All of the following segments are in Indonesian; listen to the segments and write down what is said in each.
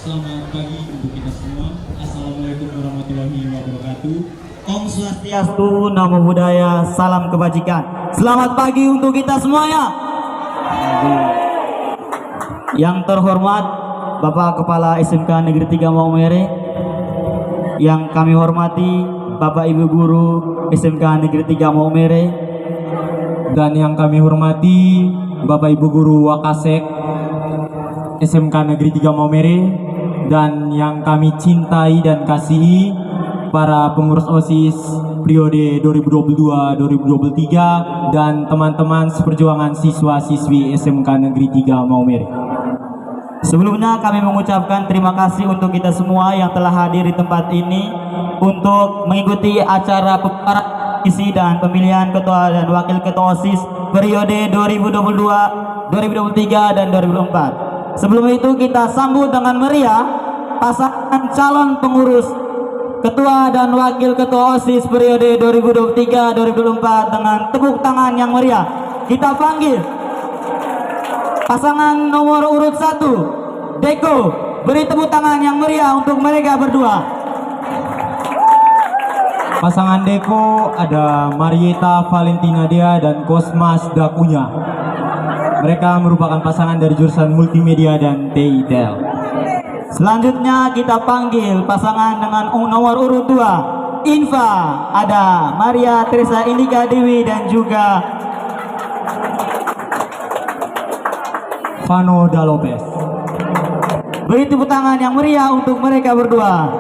Selamat pagi untuk kita semua. Assalamualaikum warahmatullahi wabarakatuh. Om Swastiastu, Namo Buddhaya, salam kebajikan. Selamat pagi untuk kita semuanya. Yang terhormat Bapak Kepala SMK Negeri 3 Maumere, yang kami hormati Bapak Ibu Guru SMK Negeri 3 Maumere, dan yang kami hormati Bapak Ibu Guru Wakasek SMK Negeri 3 Maumere, dan yang kami cintai dan kasihi para pengurus OSIS periode 2022-2023 dan teman-teman seperjuangan siswa-siswi SMK Negeri 3 Maumere. Sebelumnya kami mengucapkan terima kasih untuk kita semua yang telah hadir di tempat ini untuk mengikuti acara isi dan pemilihan ketua dan wakil ketua OSIS periode 2022, 2023 dan 2024. Sebelum itu kita sambut dengan meriah pasangan calon pengurus ketua dan wakil ketua OSIS periode 2023-2024 dengan tepuk tangan yang meriah. Kita panggil pasangan nomor urut 1, Deko. Beri tepuk tangan yang meriah untuk mereka berdua. Pasangan Deko ada Marieta Valentina Dea dan Kosmas Dakunya. Mereka merupakan pasangan dari jurusan multimedia dan TITEL. Selanjutnya kita panggil pasangan dengan nomor urut 2, Infa. Ada Maria Teresa Indika Dewi dan juga Vano Da Lopez. beri tepuk tangan yang meriah untuk mereka berdua.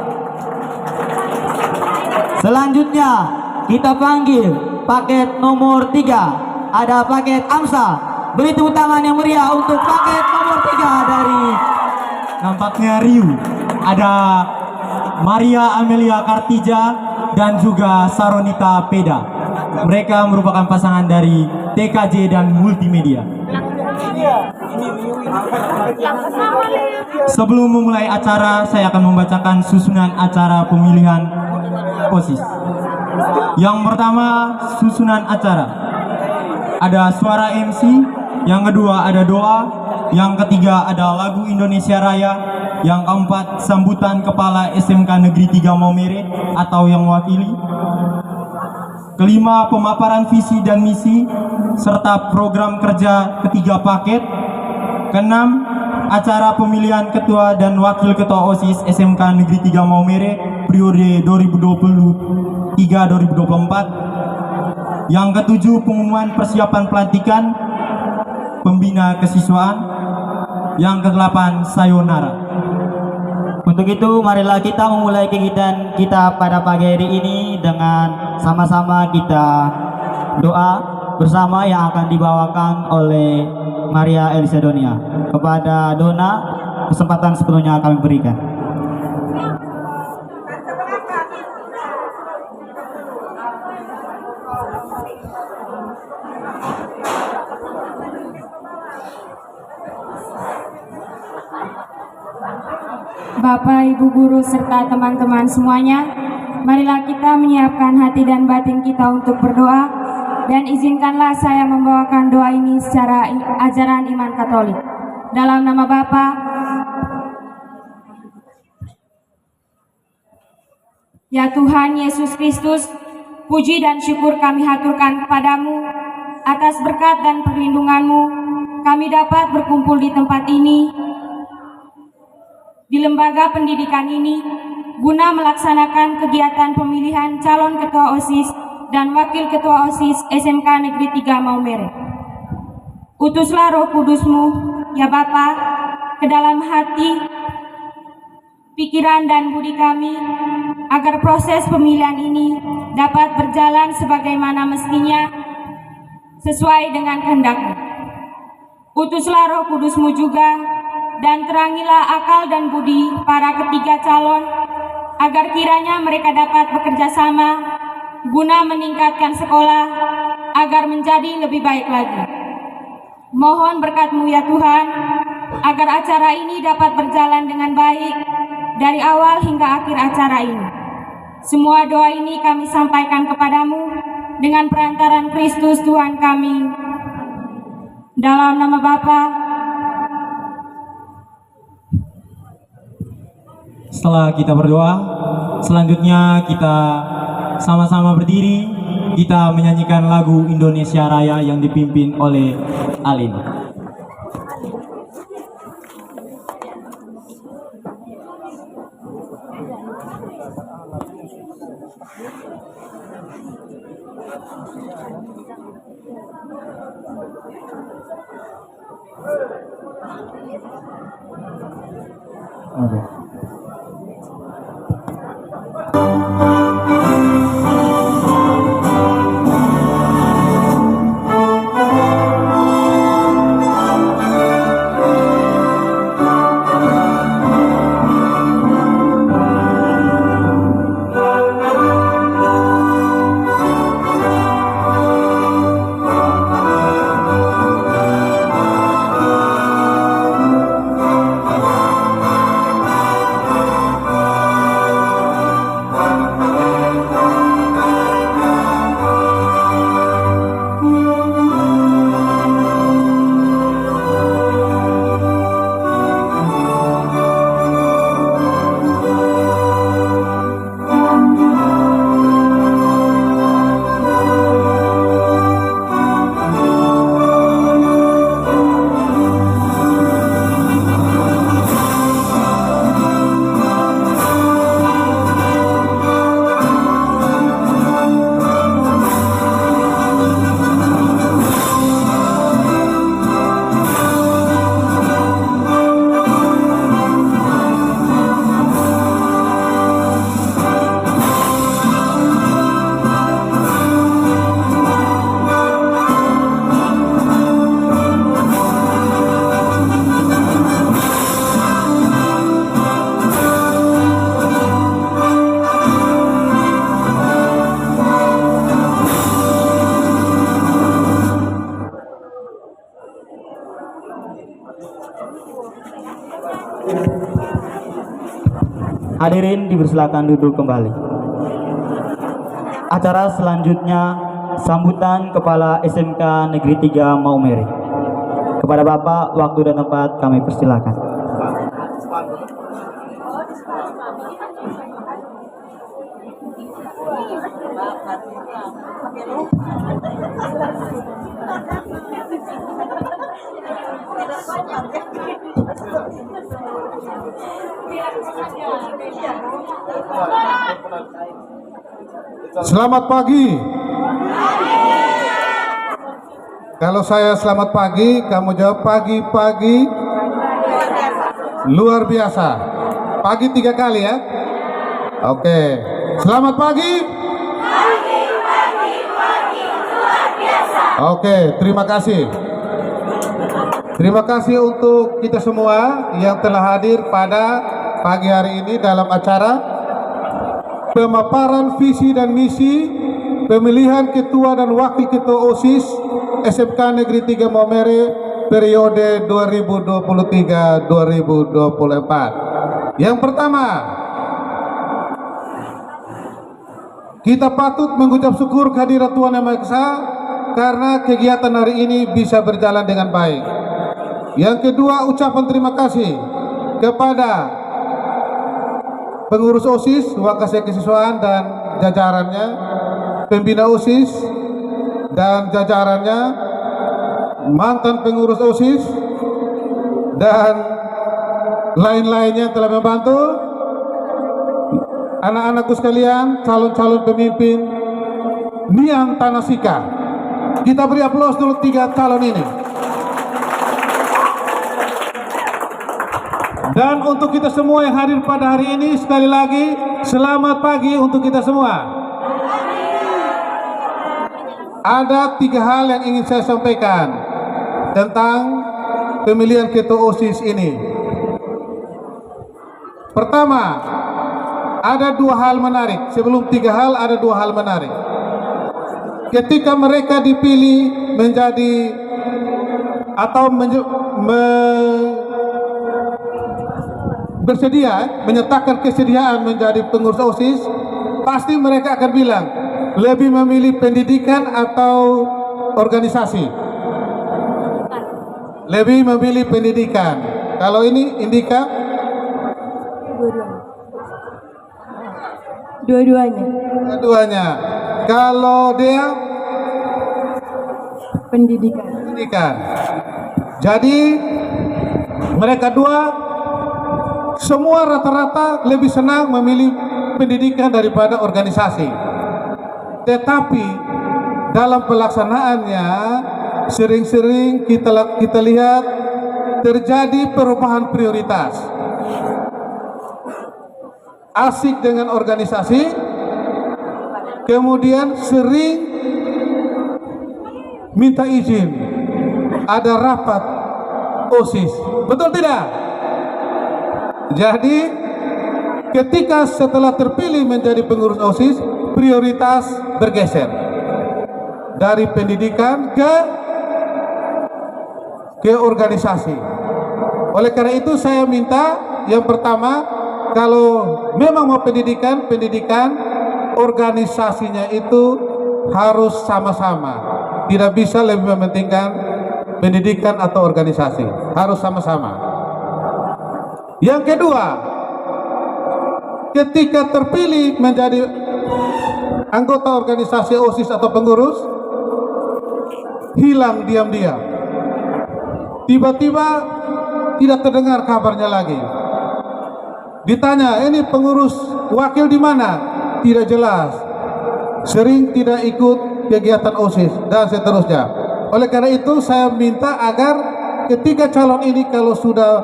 Selanjutnya kita panggil paket nomor 3. Ada paket Amsa. Beri tepuk tangan yang meriah untuk paket nomor 3 dari Nampaknya Riu. Ada Maria Amelia Kartija dan juga Saronita Peda. Mereka merupakan pasangan dari TKJ dan multimedia. Sebelum memulai acara, saya akan membacakan susunan acara pemilihan OSIS. Yang pertama, susunan acara. Ada suara MC, yang kedua ada doa, yang ketiga ada lagu Indonesia Raya, yang keempat sambutan kepala SMK Negeri 3 Maumere atau yang mewakili. Kelima, pemaparan visi dan misi serta program kerja ketiga paket. Keenam, acara pemilihan ketua dan wakil ketua OSIS SMK Negeri 3 Maumere periode 2023-2024. Yang ketujuh, pengumuman persiapan pelantikan pembina kesiswaan. Yang kedelapan, sayonara. Untuk itu marilah kita memulai kegiatan kita pada pagi hari ini dengan sama-sama kita doa bersama yang akan dibawakan oleh Maria Elisadonia. Kepada Dona, kesempatan sepenuhnya kami berikan. Bapak, Ibu Guru, serta teman-teman semuanya, marilah kita menyiapkan hati dan batin kita untuk berdoa, dan izinkanlah saya membawakan doa ini secara ajaran iman Katolik. Dalam nama Bapa, ya Tuhan Yesus Kristus, puji dan syukur kami haturkan kepadamu atas berkat dan perlindungan-Mu. Kami dapat berkumpul di tempat ini, di lembaga pendidikan ini, guna melaksanakan kegiatan pemilihan calon ketua OSIS dan wakil ketua OSIS SMK Negeri 3 Maumere. Utuslah Roh Kudus-Mu, ya Bapa, ke dalam hati, pikiran dan budi kami, agar proses pemilihan ini dapat berjalan sebagaimana mestinya, sesuai dengan kehendak-Mu. Utuslah Roh Kudus-Mu juga, dan terangilah akal dan budi para ketiga calon, agar kiranya mereka dapat bekerja sama guna meningkatkan sekolah agar menjadi lebih baik lagi. Mohon berkat-Mu ya Tuhan, agar acara ini dapat berjalan dengan baik dari awal hingga akhir acara ini. Semua doa ini kami sampaikan kepadamu dengan perantaran Kristus Tuhan kami. Dalam nama Bapa Setelah kita berdoa, selanjutnya kita sama-sama berdiri, kita menyanyikan lagu Indonesia Raya yang dipimpin oleh Alin. Hadirin dipersilakan duduk kembali. Acara selanjutnya sambutan Kepala SMK Negeri 3 Maumere. Kepada Bapak, waktu dan tempat kami persilakan. Selamat pagi. Kalau saya selamat pagi, kamu jawab pagi-pagi luar biasa. Pagi 3 kali ya. Oke. Selamat pagi. Pagi luar biasa. Oke, terima kasih. Terima kasih untuk kita semua yang telah hadir pada pagi hari ini dalam acara pemaparan visi dan misi pemilihan ketua dan wakil ketua OSIS SMK Negeri 3 Maumere periode 2023-2024. Yang pertama, kita patut mengucap syukur kehadirat Tuhan Yang Maha Esa karena kegiatan hari ini bisa berjalan dengan baik. Yang kedua, ucapan terima kasih kepada pengurus OSIS, Wakasek Kesiswaan dan jajarannya, pembina OSIS dan jajarannya, mantan pengurus OSIS dan lain-lainnya telah membantu. Anak-anakku sekalian, calon-calon pemimpin Niang Tanasika. Kita beri aplaus dulu 3 calon ini. Dan untuk kita semua yang hadir pada hari ini, sekali lagi selamat pagi untuk kita semua. Ada 3 hal yang ingin saya sampaikan tentang pemilihan ketua OSIS ini. Pertama, ada 2 hal menarik. Sebelum 3 hal, ada 2 hal menarik. Ketika mereka dipilih menjadi atau bersedia, menyatakan kesediaan menjadi pengurus OSIS, pasti mereka akan bilang lebih memilih pendidikan atau organisasi. Lebih memilih pendidikan. Kalau ini Indika Dua-duanya. Keduanya. Kalau dia Pendidikan. pendidikan. Jadi mereka dua semua rata-rata lebih senang memilih pendidikan daripada organisasi. Tetapi dalam pelaksanaannya sering-sering kita lihat terjadi perubahan prioritas. Asik dengan organisasi, kemudian sering minta izin ada rapat OSIS. Betul tidak? Jadi ketika setelah terpilih menjadi pengurus OSIS, prioritas bergeser dari pendidikan ke organisasi. Oleh karena itu saya minta yang pertama, kalau memang mau pendidikan organisasinya itu harus sama-sama. Tidak bisa lebih mementingkan pendidikan atau organisasi, harus sama-sama. Yang kedua, ketika terpilih menjadi anggota organisasi OSIS atau pengurus, hilang diam-diam. Tiba-tiba tidak terdengar kabarnya lagi. Ditanya, ini pengurus wakil di mana? Tidak jelas. Sering tidak ikut kegiatan OSIS dan seterusnya. Oleh karena itu saya minta agar ketika calon ini kalau sudah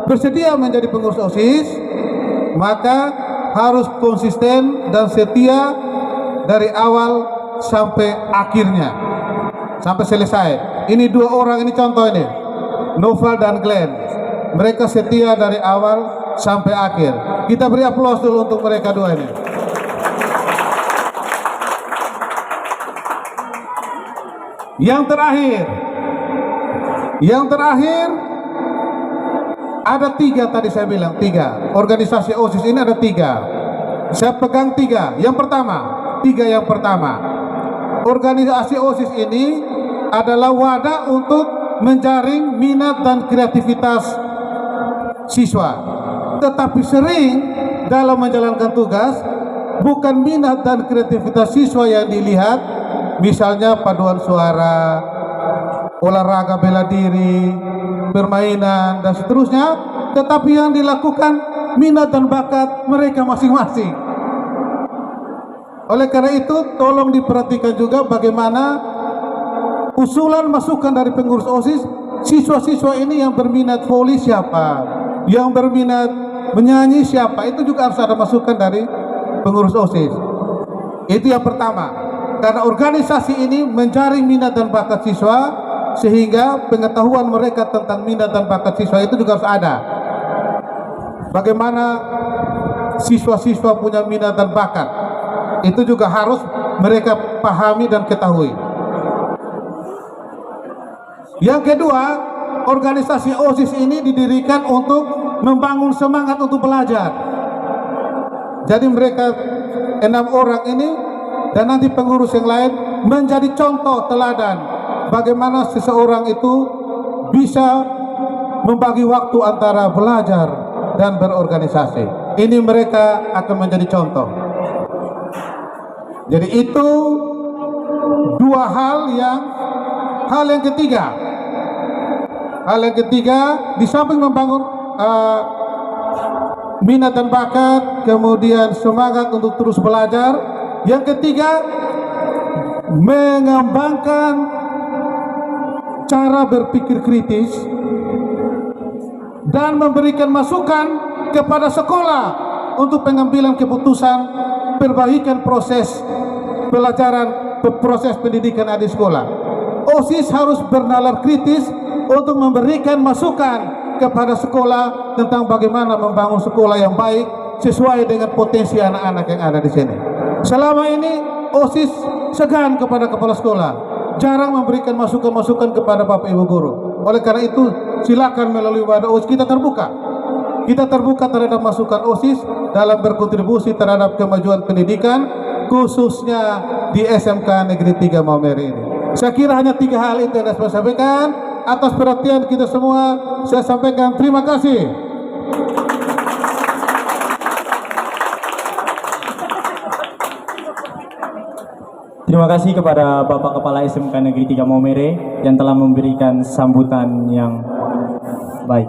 bersedia menjadi pengurus OSIS, maka harus konsisten dan setia dari awal sampai akhirnya, sampai selesai. Ini dua orang ini contoh ini, Noval dan Glenn. Mereka setia dari awal sampai akhir. Kita beri aplaus dulu untuk mereka dua ini. Yang terakhir ada tiga tadi saya bilang, tiga. Organisasi OSIS ini ada tiga. Saya pegang tiga. Yang pertama, organisasi OSIS ini adalah wadah untuk menjaring minat dan kreativitas siswa. Tetapi sering dalam menjalankan tugas, bukan minat dan kreativitas siswa yang dilihat. Misalnya paduan suara, olahraga bela diri, permainan dan seterusnya, tetapi yang dilakukan minat dan bakat mereka masing-masing. Oleh karena itu tolong diperhatikan juga bagaimana usulan masukan dari pengurus OSIS. Siswa-siswa ini yang berminat voli siapa, yang berminat menyanyi siapa, itu juga harus ada masukan dari pengurus OSIS. Itu yang pertama. Karena organisasi ini menjaring minat dan bakat siswa, sehingga pengetahuan mereka tentang minat dan bakat siswa itu juga harus ada. Bagaimana siswa-siswa punya minat dan bakat, itu juga harus mereka pahami dan ketahui. Yang kedua, organisasi OSIS ini didirikan untuk membangun semangat untuk belajar. Jadi mereka 6 orang ini dan nanti pengurus yang lain menjadi contoh teladan bagaimana seseorang itu bisa membagi waktu antara belajar dan berorganisasi. Ini mereka akan menjadi contoh. Jadi itu dua hal yang ketiga. Hal yang ketiga, di samping membangun minat dan bakat, kemudian semangat untuk terus belajar. Yang ketiga, mengembangkan cara berpikir kritis dan memberikan masukan kepada sekolah untuk pengambilan keputusan perbaikan proses pelajaran, proses pendidikan di sekolah. OSIS harus bernalar kritis untuk memberikan masukan kepada sekolah tentang bagaimana membangun sekolah yang baik sesuai dengan potensi anak-anak yang ada di sini. Selama ini OSIS segan kepada kepala sekolah, jarang memberikan masukan-masukan kepada Bapak Ibu guru. Oleh karena itu silakan melalui wadah OSIS kita terbuka terhadap masukan OSIS dalam berkontribusi terhadap kemajuan pendidikan, khususnya di SMK Negeri 3 Maumere ini. Saya kira hanya 3 hal itu yang saya sampaikan. Atas perhatian kita semua, saya sampaikan terima kasih. Terima kasih kepada Bapak Kepala SMK Negeri 3 Maumere yang telah memberikan sambutan yang baik.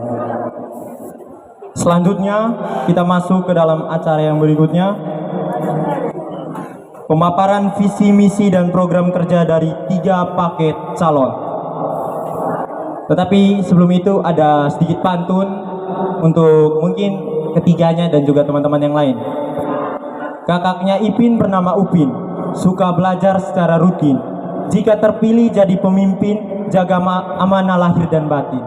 Selanjutnya kita masuk ke dalam acara yang berikutnya. Pemaparan visi, misi, dan program kerja dari 3 paket calon. Tetapi sebelum itu ada sedikit pantun untuk mungkin ketiganya dan juga teman-teman yang lain. Kakaknya Ipin bernama Upin, suka belajar secara rutin. Jika terpilih jadi pemimpin, jaga amanah lahir dan batin.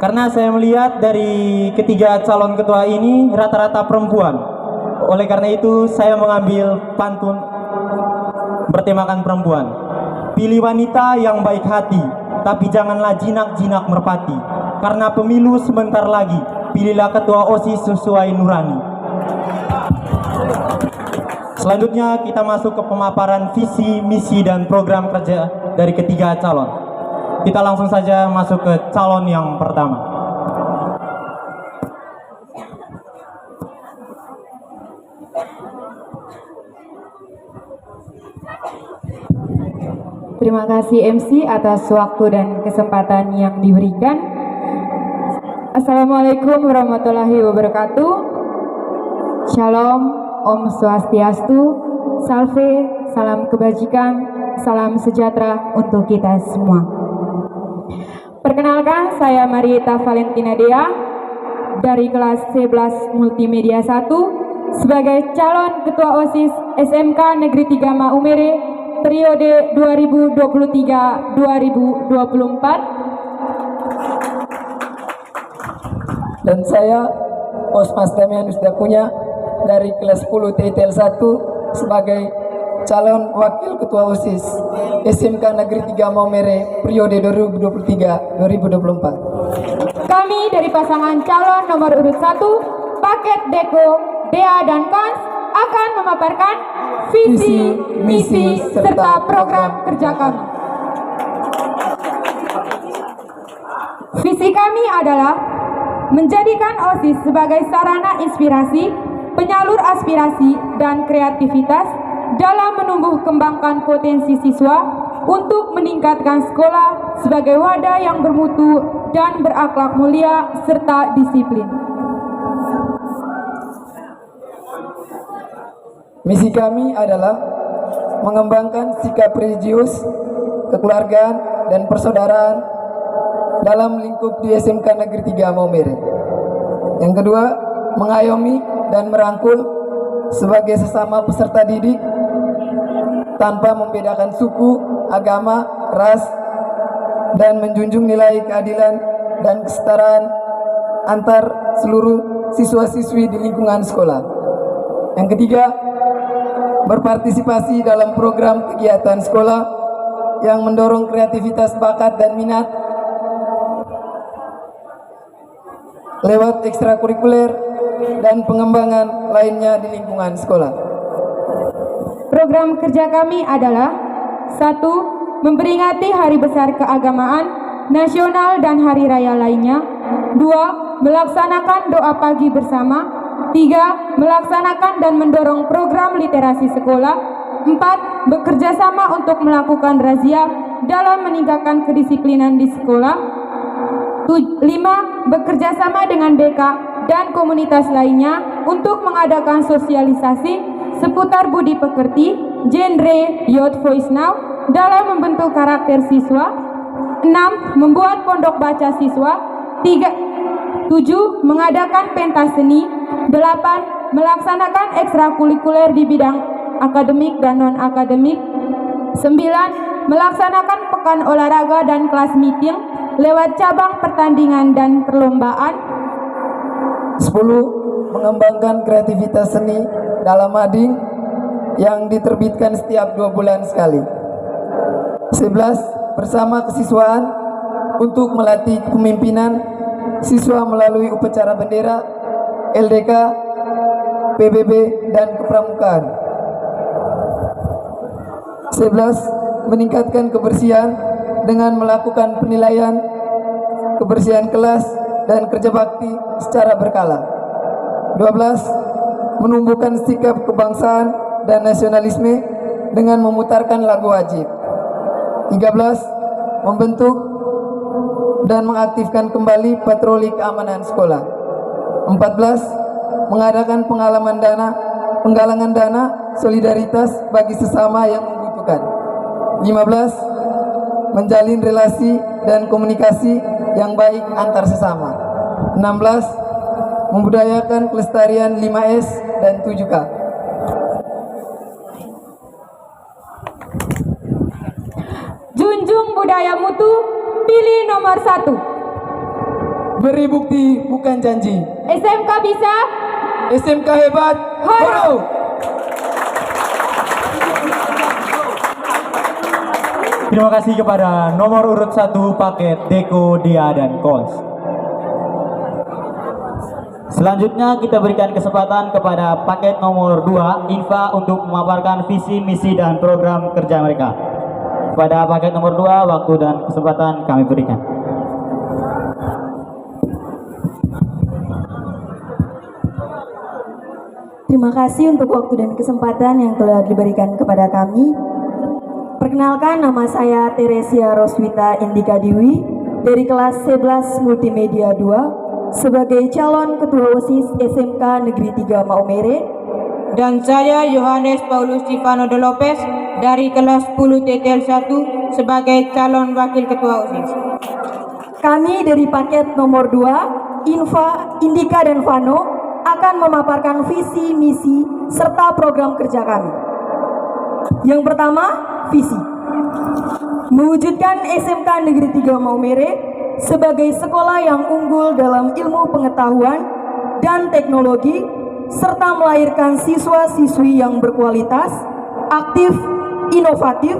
Karena saya melihat dari ketiga calon ketua ini rata-rata perempuan. Oleh karena itu saya mengambil pantun bertemakan perempuan. Pilih wanita yang baik hati, tapi janganlah jinak-jinak merpati. Karena pemilu sebentar lagi, pilihlah ketua OSIS sesuai nurani. Selanjutnya kita masuk ke pemaparan visi, misi, dan program kerja dari ketiga calon. Kita langsung saja masuk ke calon yang pertama. Terima kasih MC atas waktu dan kesempatan yang diberikan. Assalamualaikum warahmatullahi wabarakatuh. Shalom, Om Swastiastu, Salve, salam kebajikan, salam sejahtera untuk kita semua. Perkenalkan, saya Marita Valentina Dea dari kelas 11 Multimedia 1 sebagai calon Ketua OSIS SMK Negeri 3 Maumere periode 2023-2024. Dan saya Osmas Damian Usdapunya dari kelas 10 TTL 1 sebagai calon wakil ketua OSIS SMK Negeri 3 Maumere periode 2023-2024. Kami dari pasangan calon nomor urut 1 paket Deko, Dea dan Kans akan memaparkan visi, misi, serta program kerja kami. Visi kami adalah menjadikan OSIS sebagai sarana inspirasi, penyalur aspirasi dan kreativitas dalam menumbuh kembangkan potensi siswa untuk meningkatkan sekolah sebagai wadah yang bermutu dan berakhlak mulia serta disiplin. Misi kami adalah mengembangkan sikap religius, kekeluargaan, dan persaudaraan dalam lingkup di SMK Negeri 3 Maumere. Yang kedua, mengayomi dan merangkul sebagai sesama peserta didik tanpa membedakan suku, agama, ras, dan menjunjung nilai keadilan dan kesetaraan antar seluruh siswa-siswi di lingkungan sekolah. Yang ketiga, berpartisipasi dalam program kegiatan sekolah yang mendorong kreativitas, bakat, dan minat lewat ekstrakurikuler dan pengembangan lainnya di lingkungan sekolah. Program kerja kami adalah 1. Memperingati hari besar keagamaan nasional dan hari raya lainnya. 2. Melaksanakan doa pagi bersama. 3. Melaksanakan dan mendorong program literasi sekolah. 4. Bekerja sama untuk melakukan razia dalam meningkatkan kedisiplinan di sekolah. 5. Bekerja sama dengan BK dan komunitas lainnya untuk mengadakan sosialisasi seputar budi pekerti, genre Youth Voice Now dalam membentuk karakter siswa. 6. Membuat pondok baca siswa. 7. Mengadakan pentas seni. 8. Melaksanakan ekstrakurikuler di bidang akademik dan non-akademik. 9. Melaksanakan pekan olahraga dan kelas meeting lewat cabang pertandingan dan perlombaan. 10. Mengembangkan kreativitas seni dalam mading yang diterbitkan setiap 2 bulan sekali. 11. Bersama kesiswaan untuk melatih kepemimpinan siswa melalui upacara bendera, LDK, PBB, dan kepramukaan. 11. Meningkatkan kebersihan dengan melakukan penilaian kebersihan kelas dan kerja bakti secara berkala. 12. menumbuhkan sikap kebangsaan dan nasionalisme dengan memutarkan lagu wajib. 13. Membentuk dan mengaktifkan kembali patroli keamanan sekolah. 14. Mengadakan penggalangan dana solidaritas bagi sesama yang membutuhkan. 15. Menjalin relasi dan komunikasi yang baik antar sesama. 16. Membudayakan kelestarian 5S dan 7K. Junjung budaya mutu, pilih nomor 1. Beri bukti bukan janji. SMK bisa, SMK hebat. Horo! Terima kasih kepada nomor urut 1 paket Deko, Dia, dan Kos. Selanjutnya kita berikan kesempatan kepada paket nomor 2 Infa untuk memaparkan visi, misi, dan program kerja mereka. Pada paket nomor 2 waktu dan kesempatan kami berikan. Terima kasih untuk waktu dan kesempatan yang telah diberikan kepada kami. Perkenalkan, nama saya Teresia Roswita Indika Dewi dari kelas 11 Multimedia 2 sebagai calon Ketua OSIS SMK Negeri 3 Maumere. Dan saya Yohanes Paulus Stefano de Lopez dari kelas 10 TTL 1 sebagai calon Wakil Ketua OSIS. Kami dari paket nomor 2, Infa, Indika, dan Vano akan memaparkan visi, misi, serta program kerja kami. Yang pertama, visi. Mewujudkan SMK Negeri 3 Maumere sebagai sekolah yang unggul dalam ilmu pengetahuan dan teknologi, serta melahirkan siswa-siswi yang berkualitas, aktif, inovatif,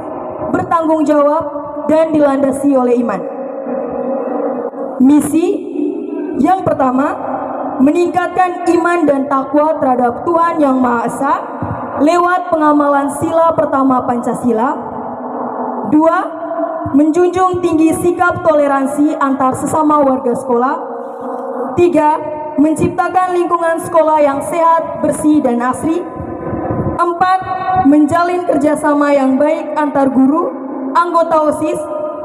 bertanggung jawab, dan dilandasi oleh iman. Misi yang pertama, meningkatkan iman dan takwa terhadap Tuhan Yang Maha Esa lewat pengamalan sila pertama Pancasila. 2. Menjunjung tinggi sikap toleransi antar sesama warga sekolah. 3. Menciptakan lingkungan sekolah yang sehat, bersih, dan asri. 4. Menjalin kerjasama yang baik antar guru, anggota OSIS,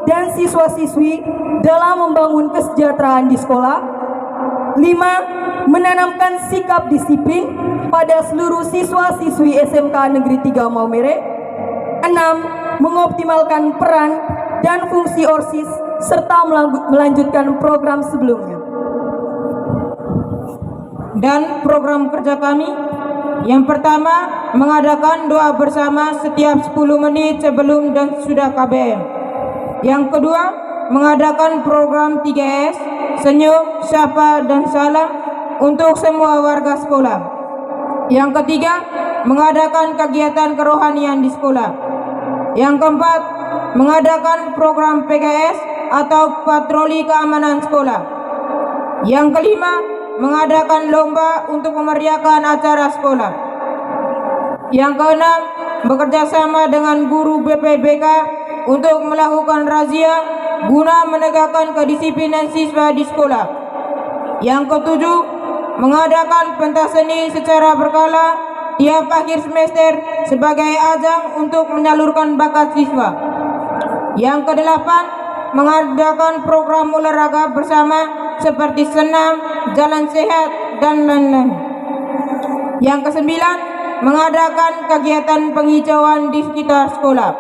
dan siswa-siswi dalam membangun kesejahteraan di sekolah. 5. Menanamkan sikap disiplin pada seluruh siswa-siswi SMK Negeri 3 Maumere. 6. Mengoptimalkan peran dan fungsi OSIS serta melanjutkan program sebelumnya. Dan program kerja kami, yang pertama, mengadakan doa bersama setiap 10 menit sebelum dan sudah KBM. Yang kedua, mengadakan program 3S, senyum, sapa, dan salam untuk semua warga sekolah. Yang ketiga, mengadakan kegiatan kerohanian di sekolah. Yang keempat, mengadakan program PKS atau patroli keamanan sekolah. Yang kelima, mengadakan lomba untuk memeriahkan acara sekolah. Yang keenam, bekerja sama dengan guru BPBK untuk melakukan razia guna menegakkan kedisiplinan siswa di sekolah. Yang ketujuh, mengadakan pentas seni secara berkala tiap akhir semester sebagai ajang untuk menyalurkan bakat siswa. Yang kedelapan, mengadakan program olahraga bersama seperti senam, jalan sehat, dan lain-lain. Yang kesembilan, mengadakan kegiatan penghijauan di sekitar sekolah.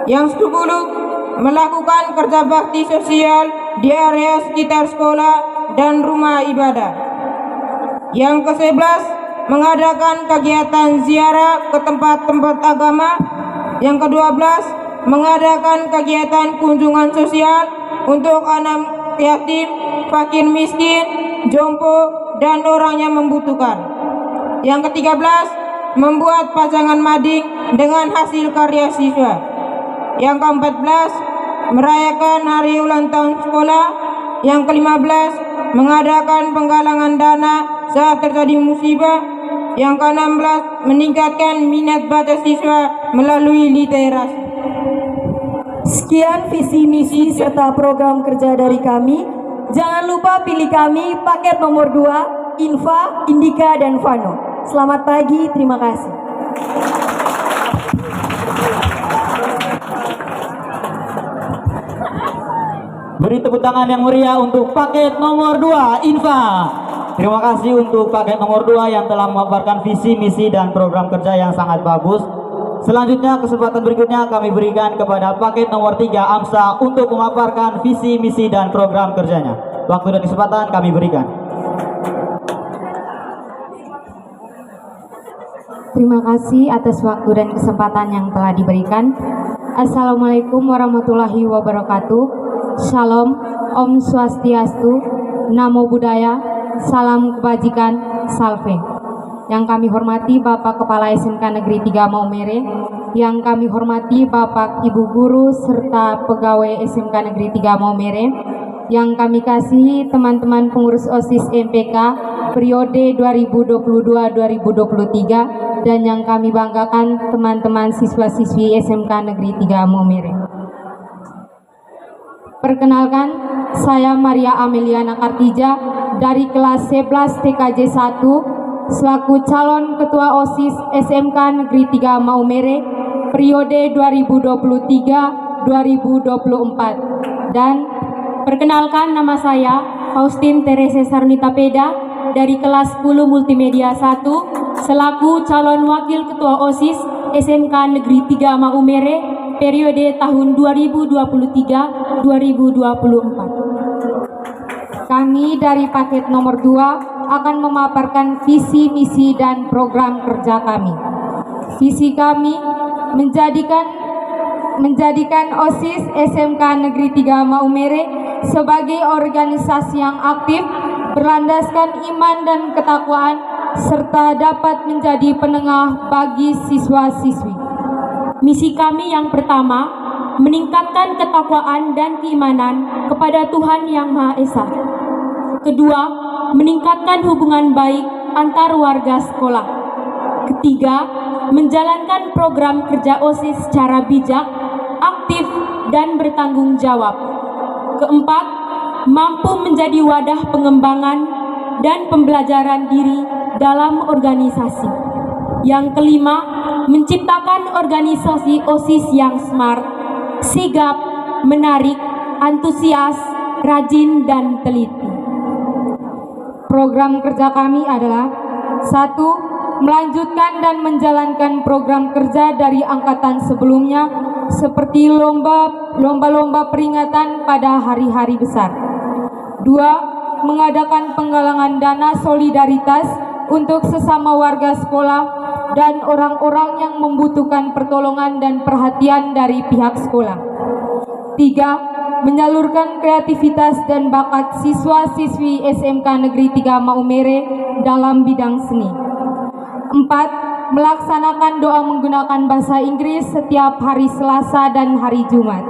Yang 10, melakukan kerja bakti sosial di area sekitar sekolah dan rumah ibadah. Yang ke-11, mengadakan kegiatan ziarah ke tempat-tempat agama. Yang ke-12, mengadakan kegiatan kunjungan sosial untuk anak yatim, fakir miskin, jompo, dan orang yang membutuhkan. Yang ke-13, membuat pasangan mading dengan hasil karya siswa. Yang ke-14, merayakan hari ulang tahun sekolah. Yang ke-15, mengadakan penggalangan dana saat terjadi musibah. Yang ke-16, meningkatkan minat baca siswa melalui literasi. Sekian visi misi serta program kerja dari kami. Jangan lupa pilih kami paket nomor 2, Infa, Indika, dan Vano. Selamat pagi, terima kasih. Beri tepuk tangan yang meriah untuk paket nomor 2, Infa. Terima kasih untuk paket nomor 2 yang telah memaparkan visi, misi, dan program kerja yang sangat bagus. Selanjutnya, kesempatan berikutnya kami berikan kepada paket nomor 3, AMSA, untuk memaparkan visi, misi, dan program kerjanya. Waktu dan kesempatan kami berikan. Terima kasih atas waktu dan kesempatan yang telah diberikan. Assalamualaikum warahmatullahi wabarakatuh. Shalom, Om Swastiastu, Namo Buddhaya, Salam Kebajikan, Salve. Yang kami hormati Bapak Kepala SMK Negeri 3 Maumere, yang kami hormati Bapak Ibu Guru serta pegawai SMK Negeri 3 Maumere, yang kami kasihi teman-teman pengurus OSIS MPK periode 2022-2023, dan yang kami banggakan teman-teman siswa-siswi SMK Negeri 3 Maumere. Perkenalkan, saya Maria Ameliana Kartija dari kelas 11 TKJ 1 selaku calon ketua OSIS SMK Negeri 3 Maumere periode 2023-2024. Dan perkenalkan, nama saya Faustin Terese Sarnita Peda dari kelas 10 Multimedia 1 selaku calon wakil ketua OSIS SMK Negeri 3 Maumere periode tahun 2023-2024. Kami dari paket nomor 2 akan memaparkan visi, misi, dan program kerja kami. Visi kami menjadikan OSIS SMK Negeri 3 Maumere sebagai organisasi yang aktif, berlandaskan iman dan ketakwaan, serta dapat menjadi penengah bagi siswa-siswi. Misi kami yang pertama, meningkatkan ketakwaan dan keimanan kepada Tuhan Yang Maha Esa. Kedua, meningkatkan hubungan baik antar warga sekolah. Ketiga, menjalankan program kerja OSIS secara bijak, aktif, dan bertanggung jawab. Keempat, mampu menjadi wadah pengembangan dan pembelajaran diri dalam organisasi. Yang kelima, menciptakan organisasi OSIS yang smart, sigap, menarik, antusias, rajin, dan teliti. Program kerja kami adalah 1. Melanjutkan dan menjalankan program kerja dari angkatan sebelumnya seperti lomba-lomba peringatan pada hari-hari besar. 2. Mengadakan penggalangan dana solidaritas untuk sesama warga sekolah dan orang-orang yang membutuhkan pertolongan dan perhatian dari pihak sekolah. 3. Menyalurkan kreativitas dan bakat siswa-siswi SMK Negeri 3 Maumere dalam bidang seni. 4. Melaksanakan doa menggunakan bahasa Inggris setiap hari Selasa dan hari Jumat.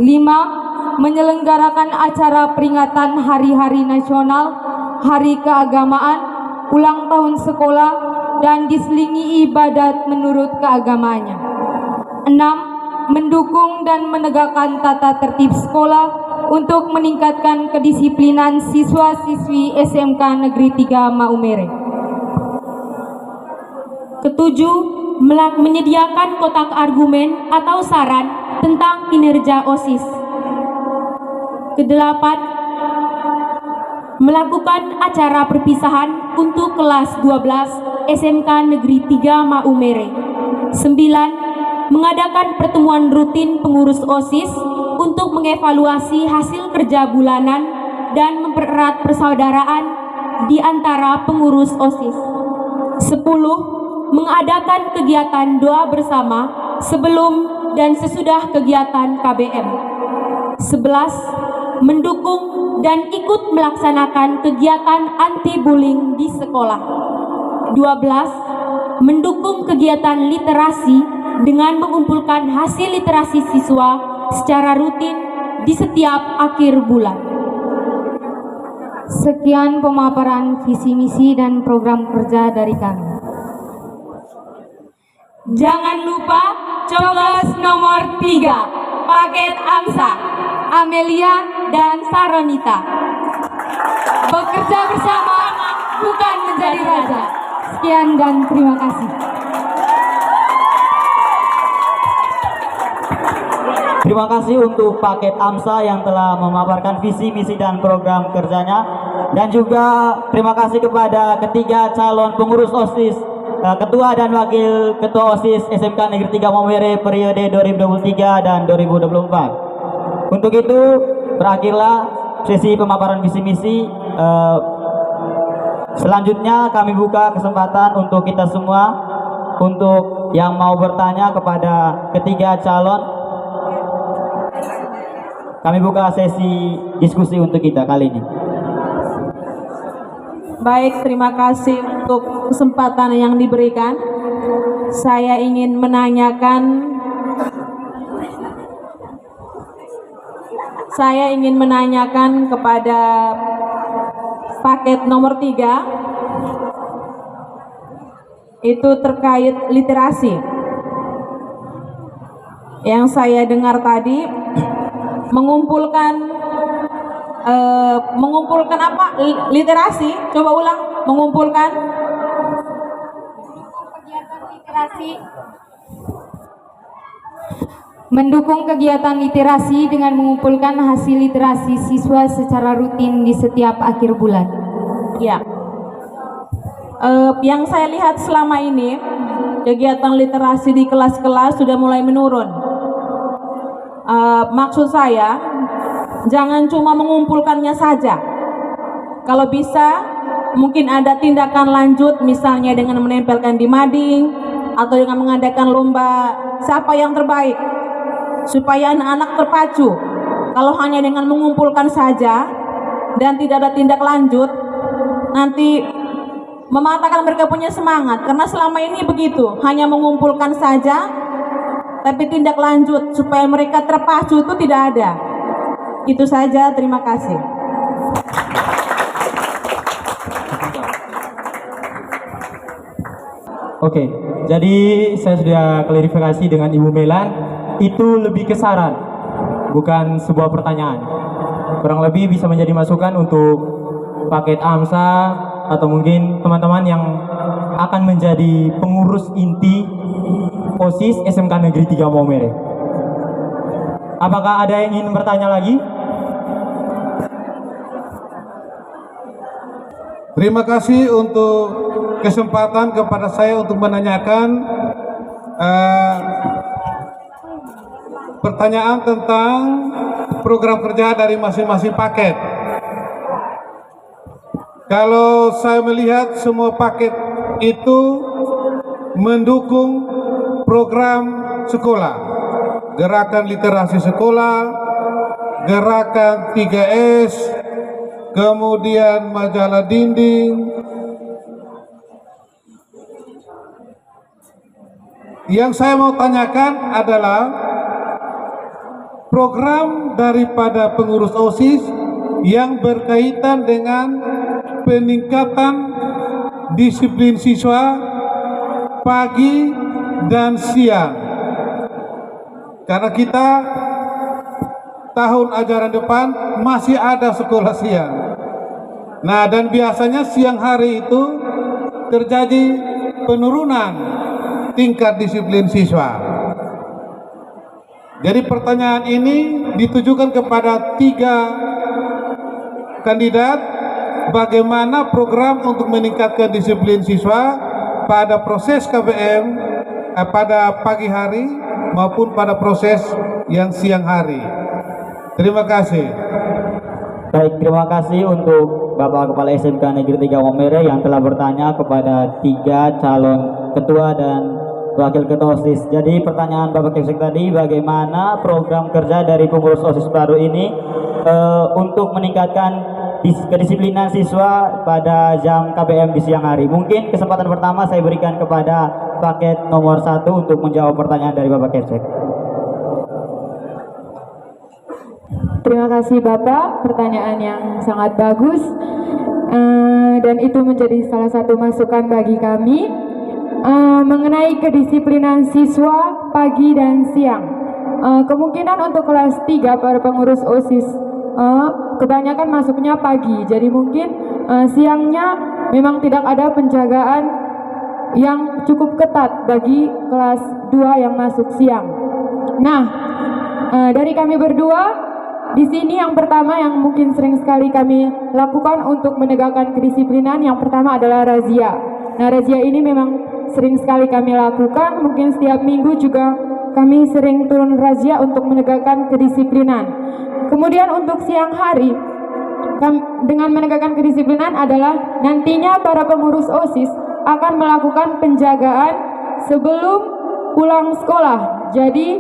5. Menyelenggarakan acara peringatan hari-hari nasional, hari keagamaan, ulang tahun sekolah, dan diselingi ibadat menurut keagamaannya. 6. Mendukung dan menegakkan tata tertib sekolah untuk meningkatkan kedisiplinan siswa-siswi SMK Negeri 3 Maumere. Ketujuh, menyediakan kotak argumen atau saran tentang kinerja OSIS. Kedelapan, melakukan acara perpisahan untuk kelas 12 SMK Negeri 3 Maumere. 9. Mengadakan pertemuan rutin pengurus OSIS untuk mengevaluasi hasil kerja bulanan dan mempererat persaudaraan di antara pengurus OSIS. 10. Mengadakan kegiatan doa bersama sebelum dan sesudah kegiatan KBM. 11. Mendukung dan ikut melaksanakan kegiatan anti-bullying di sekolah. 12. Mendukung kegiatan literasi dengan mengumpulkan hasil literasi siswa secara rutin di setiap akhir bulan. Sekian pemaparan visi misi dan program kerja dari kami. Jangan lupa coblos nomor 3, paket AMSA, Amelia dan Saronita. Bekerja bersama bukan menjadi raja. Sekian dan terima kasih. Terima kasih untuk paket AMSA yang telah memaparkan visi, misi, dan program kerjanya. Dan juga terima kasih kepada ketiga calon pengurus OSIS, Ketua dan Wakil Ketua OSIS SMK Negeri 3 Maumere periode 2023 dan 2024. Untuk itu, berakhirlah sesi pemaparan visi misi. Selanjutnya kami buka kesempatan untuk kita semua, untuk yang mau bertanya kepada ketiga calon. Kami buka sesi diskusi untuk kita kali ini. Baik, terima kasih untuk kesempatan yang diberikan. Saya ingin menanyakan kepada paket nomor 3, itu terkait literasi. Yang saya dengar tadi mengumpulkan apa? Literasi. Coba ulang. Mengumpulkan Mendukung kegiatan literasi dengan mengumpulkan hasil literasi siswa secara rutin di setiap akhir bulan. ya. Yang saya lihat selama ini kegiatan literasi di kelas-kelas sudah mulai menurun. Maksud saya, jangan cuma mengumpulkannya saja. Kalau bisa, mungkin ada tindakan lanjut, misalnya dengan menempelkan di mading atau dengan mengadakan lomba siapa yang terbaik, supaya anak-anak terpacu. Kalau hanya dengan mengumpulkan saja dan tidak ada tindak lanjut, nanti mematahkan mereka punya semangat. Karena selama ini begitu, hanya mengumpulkan saja, tapi tindak lanjut supaya mereka terpacu itu tidak ada. Itu saja, terima kasih. Oke, jadi saya sudah klarifikasi dengan Ibu Melan, itu lebih ke saran, bukan sebuah pertanyaan. Kurang lebih bisa menjadi masukan untuk paket AMSA atau mungkin teman-teman yang akan menjadi pengurus inti OSIS SMK Negeri 3 Maumere. Apakah ada yang ingin bertanya lagi? Terima kasih untuk kesempatan kepada saya untuk menanyakan pertanyaan tentang program kerja dari masing-masing paket. Kalau saya melihat semua paket itu mendukung program sekolah, gerakan literasi sekolah, gerakan 3S, kemudian majalah dinding. Yang saya mau tanyakan adalah program daripada pengurus OSIS yang berkaitan dengan peningkatan disiplin siswa pagi dan siang. Karena kita tahun ajaran depan masih ada sekolah siang. Nah, dan biasanya siang hari itu terjadi penurunan tingkat disiplin siswa. Jadi pertanyaan ini ditujukan kepada 3 kandidat, bagaimana program untuk meningkatkan disiplin siswa pada proses KBM pada pagi hari maupun pada proses yang siang hari. Terima kasih. Baik, terima kasih untuk Bapak Kepala SMK Negeri 3 Maumere yang telah bertanya kepada 3 calon ketua dan wakil ketua OSIS. Jadi pertanyaan Bapak Kepsek tadi, bagaimana program kerja dari pengurus OSIS baru ini untuk meningkatkan kedisiplinan siswa pada jam KBM di siang hari. Mungkin kesempatan pertama saya berikan kepada paket nomor 1 untuk menjawab pertanyaan dari Bapak Kepsek. Terima kasih Bapak, pertanyaan yang sangat bagus dan itu menjadi salah satu masukan bagi kami mengenai kedisiplinan siswa pagi dan siang. Kemungkinan untuk kelas 3 para pengurus OSIS kebanyakan masuknya pagi, jadi mungkin siangnya memang tidak ada penjagaan yang cukup ketat bagi kelas 2 yang masuk siang. Nah, dari kami berdua di sini yang pertama yang mungkin sering sekali kami lakukan untuk menegakkan kedisiplinan, yang pertama adalah razia. Nah, razia ini memang sering sekali kami lakukan, mungkin setiap minggu juga kami sering turun razia untuk menegakkan kedisiplinan. Kemudian untuk siang hari, dengan menegakkan kedisiplinan adalah nantinya para pengurus OSIS akan melakukan penjagaan sebelum pulang sekolah. Jadi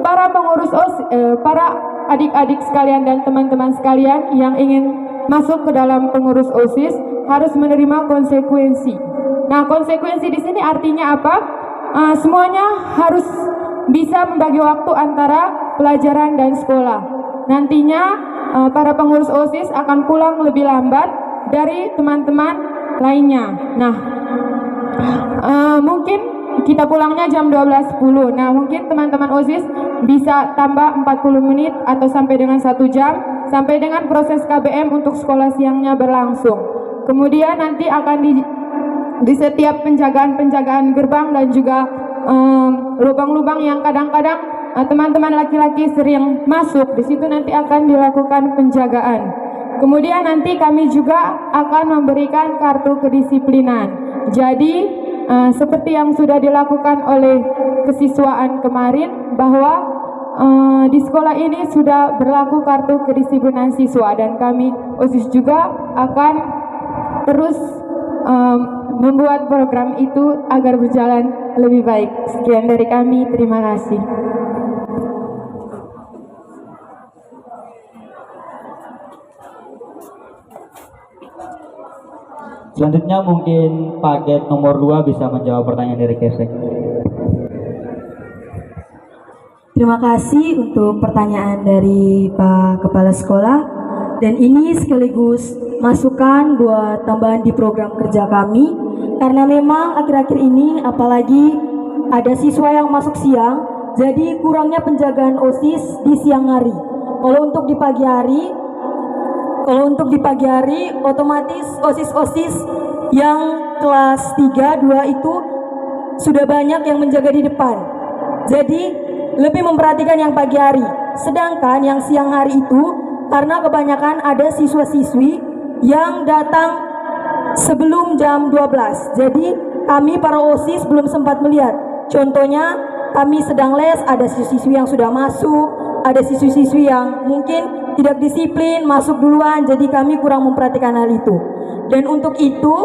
para pengurus OSIS, para adik-adik sekalian dan teman-teman sekalian yang ingin masuk ke dalam pengurus OSIS harus menerima konsekuensi. Nah, konsekuensi di sini artinya apa? Semuanya harus bisa membagi waktu antara pelajaran dan sekolah. Nantinya para pengurus OSIS akan pulang lebih lambat dari teman-teman lainnya. Nah, mungkin kita pulangnya jam 12.10. Nah, mungkin teman-teman OSIS bisa tambah 40 menit atau sampai dengan 1 jam sampai dengan proses KBM untuk sekolah siangnya berlangsung. Kemudian nanti akan di setiap penjagaan gerbang dan juga lubang-lubang yang kadang-kadang teman-teman laki-laki sering masuk, di situ nanti akan dilakukan penjagaan. Kemudian nanti kami juga akan memberikan kartu kedisiplinan. Jadi seperti yang sudah dilakukan oleh kesiswaan kemarin, bahwa di sekolah ini sudah berlaku kartu kedisiplinan siswa, dan kami OSIS juga akan terus membuat program itu agar berjalan lebih baik. Sekian dari kami, terima kasih. Selanjutnya mungkin paket nomor 2 bisa menjawab pertanyaan dari Kevsek. Terima kasih untuk pertanyaan dari Pak Kepala Sekolah, dan ini sekaligus masukan buat tambahan di program kerja kami, karena memang akhir-akhir ini apalagi ada siswa yang masuk siang, jadi kurangnya penjagaan OSIS di siang hari. Kalau untuk di pagi hari otomatis OSIS yang kelas 3, 2 itu sudah banyak yang menjaga di depan. Jadi lebih memperhatikan yang pagi hari. Sedangkan yang siang hari itu karena kebanyakan ada siswa-siswi yang datang sebelum jam 12. Jadi kami para OSIS belum sempat melihat. Contohnya kami sedang les, ada siswi-siswi yang sudah masuk, ada siswi-siswi yang mungkin tidak disiplin, masuk duluan, jadi kami kurang memperhatikan hal itu. Dan untuk itu,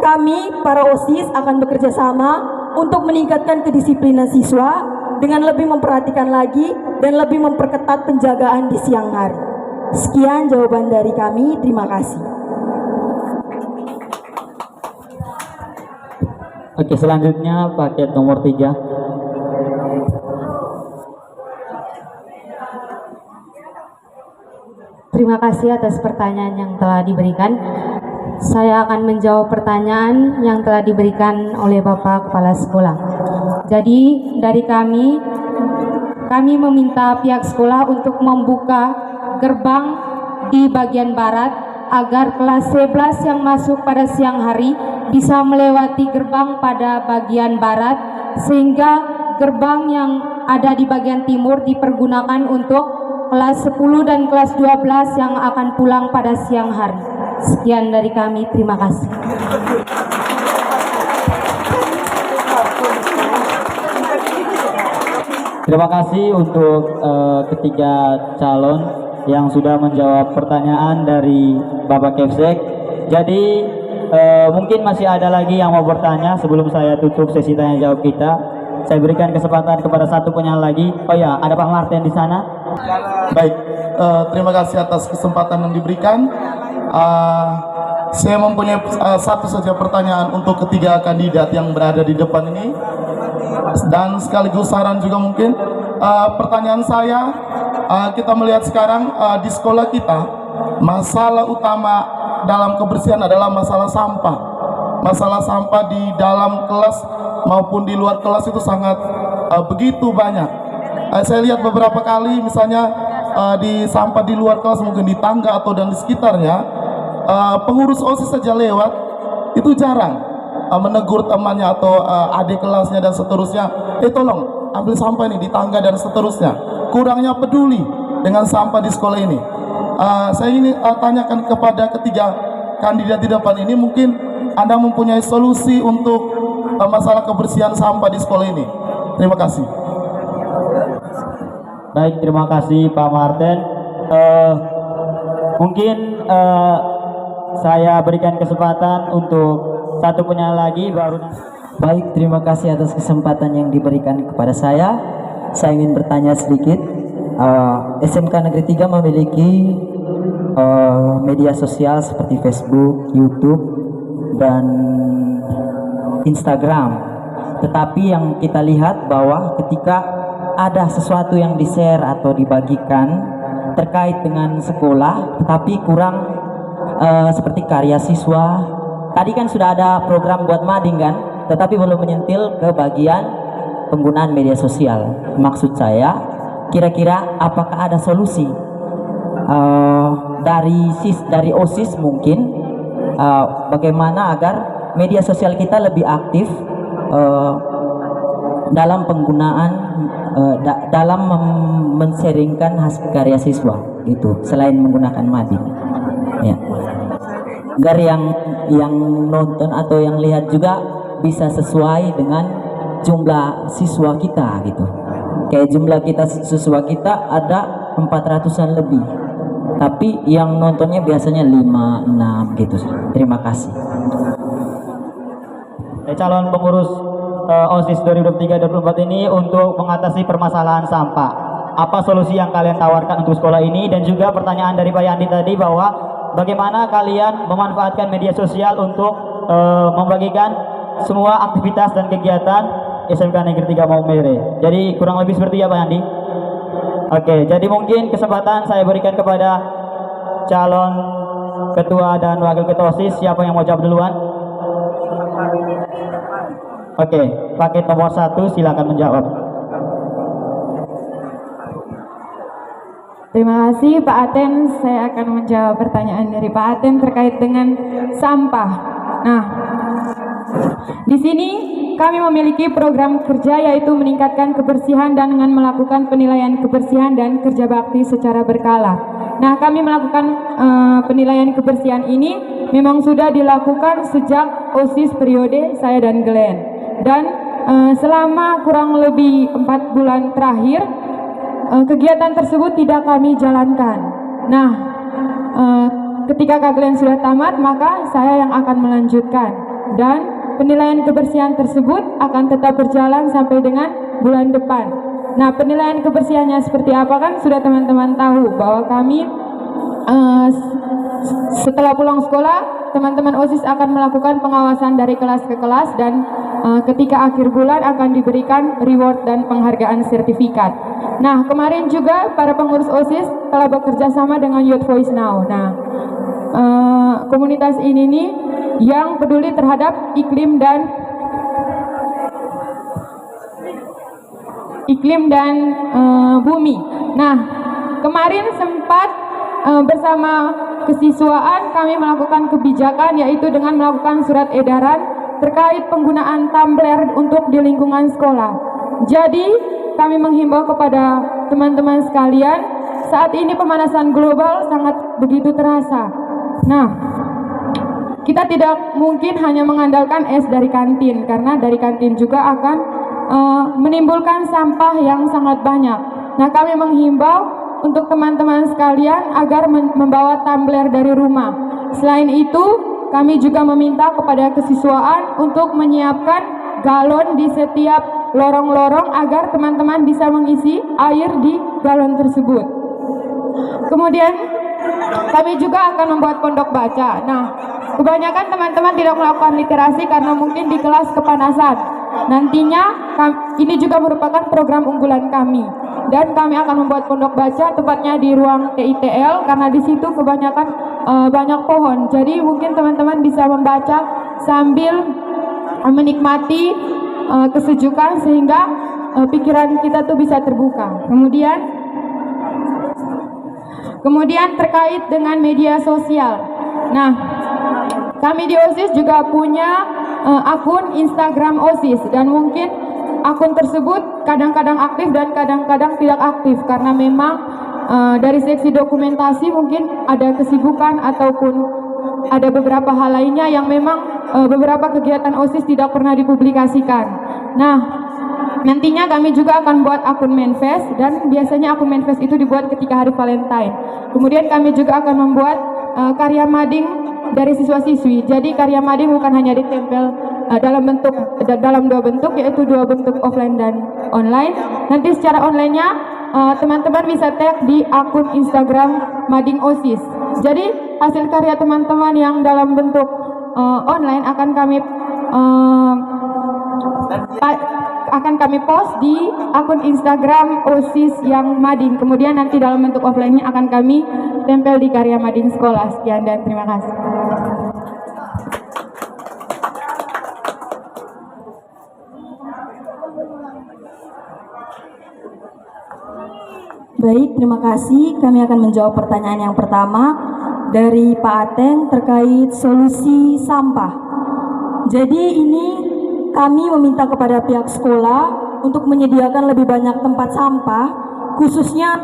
kami para OSIS akan bekerja sama untuk meningkatkan kedisiplinan siswa dengan lebih memperhatikan lagi dan lebih memperketat penjagaan di siang hari. Sekian jawaban dari kami, terima kasih. Oke, selanjutnya paket nomor 3. Terima kasih atas pertanyaan yang telah diberikan. Saya akan menjawab pertanyaan yang telah diberikan oleh Bapak Kepala Sekolah. Jadi dari kami meminta pihak sekolah untuk membuka gerbang di bagian barat agar kelas 11 yang masuk pada siang hari bisa melewati gerbang pada bagian barat, sehingga gerbang yang ada di bagian timur dipergunakan untuk kelas 10 dan kelas 12 yang akan pulang pada siang hari. Sekian dari kami, terima kasih. Terima kasih untuk ketiga calon yang sudah menjawab pertanyaan dari Bapak Kevsek. Jadi mungkin masih ada lagi yang mau bertanya sebelum saya tutup sesi tanya jawab kita. Saya berikan kesempatan kepada satu penyanyi lagi. Oh ya, ada Pak Martin di sana. Baik, terima kasih atas kesempatan yang diberikan. Saya mempunyai satu saja pertanyaan untuk ketiga kandidat yang berada di depan ini, dan sekaligus saran juga mungkin. Pertanyaan saya, kita melihat sekarang di sekolah kita, masalah utama dalam kebersihan adalah masalah sampah. Masalah sampah di dalam kelas maupun di luar kelas itu sangat begitu banyak. Saya lihat beberapa kali misalnya di sampah di luar kelas, mungkin di tangga atau dan di sekitarnya, pengurus OSIS saja lewat itu jarang. menegur temannya atau adik kelasnya dan seterusnya, tolong ambil sampah ini di tangga dan seterusnya. Kurangnya peduli dengan sampah di sekolah ini. Saya ingin tanyakan kepada ketiga kandidat di depan ini, mungkin Anda mempunyai solusi untuk masalah kebersihan sampah di sekolah ini. Terima kasih. Baik, terima kasih Pak Martin. Mungkin saya berikan kesempatan untuk satu penyanyi lagi baru. Baik, terima kasih atas kesempatan yang diberikan kepada saya. Saya ingin bertanya sedikit. SMK Negeri 3 memiliki media sosial seperti Facebook, YouTube, dan Instagram. Tetapi yang kita lihat bahwa ketika ada sesuatu yang di-share atau dibagikan terkait dengan sekolah, tetapi kurang seperti karya siswa. Tadi kan sudah ada program buat mading kan, tetapi belum menyentil ke bagian penggunaan media sosial. Maksud saya, kira-kira apakah ada solusi dari OSIS mungkin bagaimana agar media sosial kita lebih aktif dalam penggunaan dalam men-sharingkan hasil karya siswa itu selain menggunakan mading ya, agar yang nonton atau yang lihat juga bisa sesuai dengan jumlah siswa kita gitu. Kayak jumlah siswa kita ada 400-an lebih, tapi yang nontonnya biasanya 5-6 gitu. Terima kasih. Calon pengurus OSIS 2023-2024 ini untuk mengatasi permasalahan sampah. Apa solusi yang kalian tawarkan untuk sekolah ini? Dan juga pertanyaan dari Pak Yandi tadi bahwa bagaimana kalian memanfaatkan media sosial untuk membagikan semua aktivitas dan kegiatan SMK Negeri 3 Maumere. Jadi kurang lebih seperti ya Pak Yandi? Oke, jadi mungkin kesempatan saya berikan kepada calon ketua dan wakil ketua OSIS. Siapa yang mau jawab duluan? Oke, paket nomor 1 silakan menjawab. Terima kasih Pak Aten. Saya akan menjawab pertanyaan dari Pak Aten terkait dengan sampah. Nah, di sini kami memiliki program kerja yaitu meningkatkan kebersihan dan dengan melakukan penilaian kebersihan dan kerja bakti secara berkala. Nah, kami melakukan penilaian kebersihan ini memang sudah dilakukan sejak OSIS periode saya dan Glenn. Dan selama kurang lebih 4 bulan terakhir kegiatan tersebut tidak kami jalankan. Nah, ketika Kak Glenn sudah tamat, maka saya yang akan melanjutkan. Dan penilaian kebersihan tersebut akan tetap berjalan sampai dengan bulan depan. Nah, penilaian kebersihannya seperti apa kan sudah teman-teman tahu bahwa kami setelah pulang sekolah, teman-teman OSIS akan melakukan pengawasan dari kelas ke kelas dan ketika akhir bulan akan diberikan reward dan penghargaan sertifikat. Nah, kemarin juga para pengurus OSIS telah bekerja sama dengan Youth Voice Now. Nah, komunitas ini nih yang peduli terhadap iklim dan bumi. Nah, kemarin sempat bersama kesiswaan kami melakukan kebijakan yaitu dengan melakukan surat edaran terkait penggunaan tumbler untuk di lingkungan sekolah. Jadi kami menghimbau kepada teman-teman sekalian, saat ini pemanasan global sangat begitu terasa. Nah, kita tidak mungkin hanya mengandalkan es dari kantin, karena dari kantin juga akan menimbulkan sampah yang sangat banyak. Nah, kami menghimbau untuk teman-teman sekalian agar membawa tumbler dari rumah. Selain itu, kami juga meminta kepada kesiswaan untuk menyiapkan galon di setiap lorong-lorong agar teman-teman bisa mengisi air di galon tersebut. Kemudian kami juga akan membuat pondok baca. Nah, kebanyakan teman-teman tidak melakukan literasi karena mungkin di kelas kepanasan. Nantinya ini juga merupakan program unggulan kami. Dan kami akan membuat pondok baca tepatnya di ruang TITL karena di situ kebanyakan banyak pohon. Jadi mungkin teman-teman bisa membaca sambil menikmati kesejukan sehingga pikiran kita tuh bisa terbuka. Kemudian terkait dengan media sosial. Nah, kami di OSIS juga punya akun Instagram OSIS, dan mungkin akun tersebut kadang-kadang aktif dan kadang-kadang tidak aktif karena memang dari seksi dokumentasi mungkin ada kesibukan ataupun ada beberapa hal lainnya yang memang beberapa kegiatan OSIS tidak pernah dipublikasikan. Nah, nantinya kami juga akan buat akun manifest, dan biasanya akun manifest itu dibuat ketika hari Valentine. Kemudian kami juga akan membuat karya mading dari siswa-siswi. Jadi karya mading bukan hanya ditempel dalam dua bentuk, yaitu dua bentuk offline dan online. Nanti secara onlinenya teman-teman bisa tag di akun Instagram Mading OSIS. Jadi hasil karya teman-teman yang dalam bentuk online akan kami post di akun Instagram OSIS yang Mading. Kemudian nanti dalam bentuk offline-nya akan kami tempel di karya Mading sekolah. Sekian dan terima kasih. Baik, terima kasih. Kami akan menjawab pertanyaan yang pertama dari Pak Ateng terkait solusi sampah. Jadi ini kami meminta kepada pihak sekolah untuk menyediakan lebih banyak tempat sampah, khususnya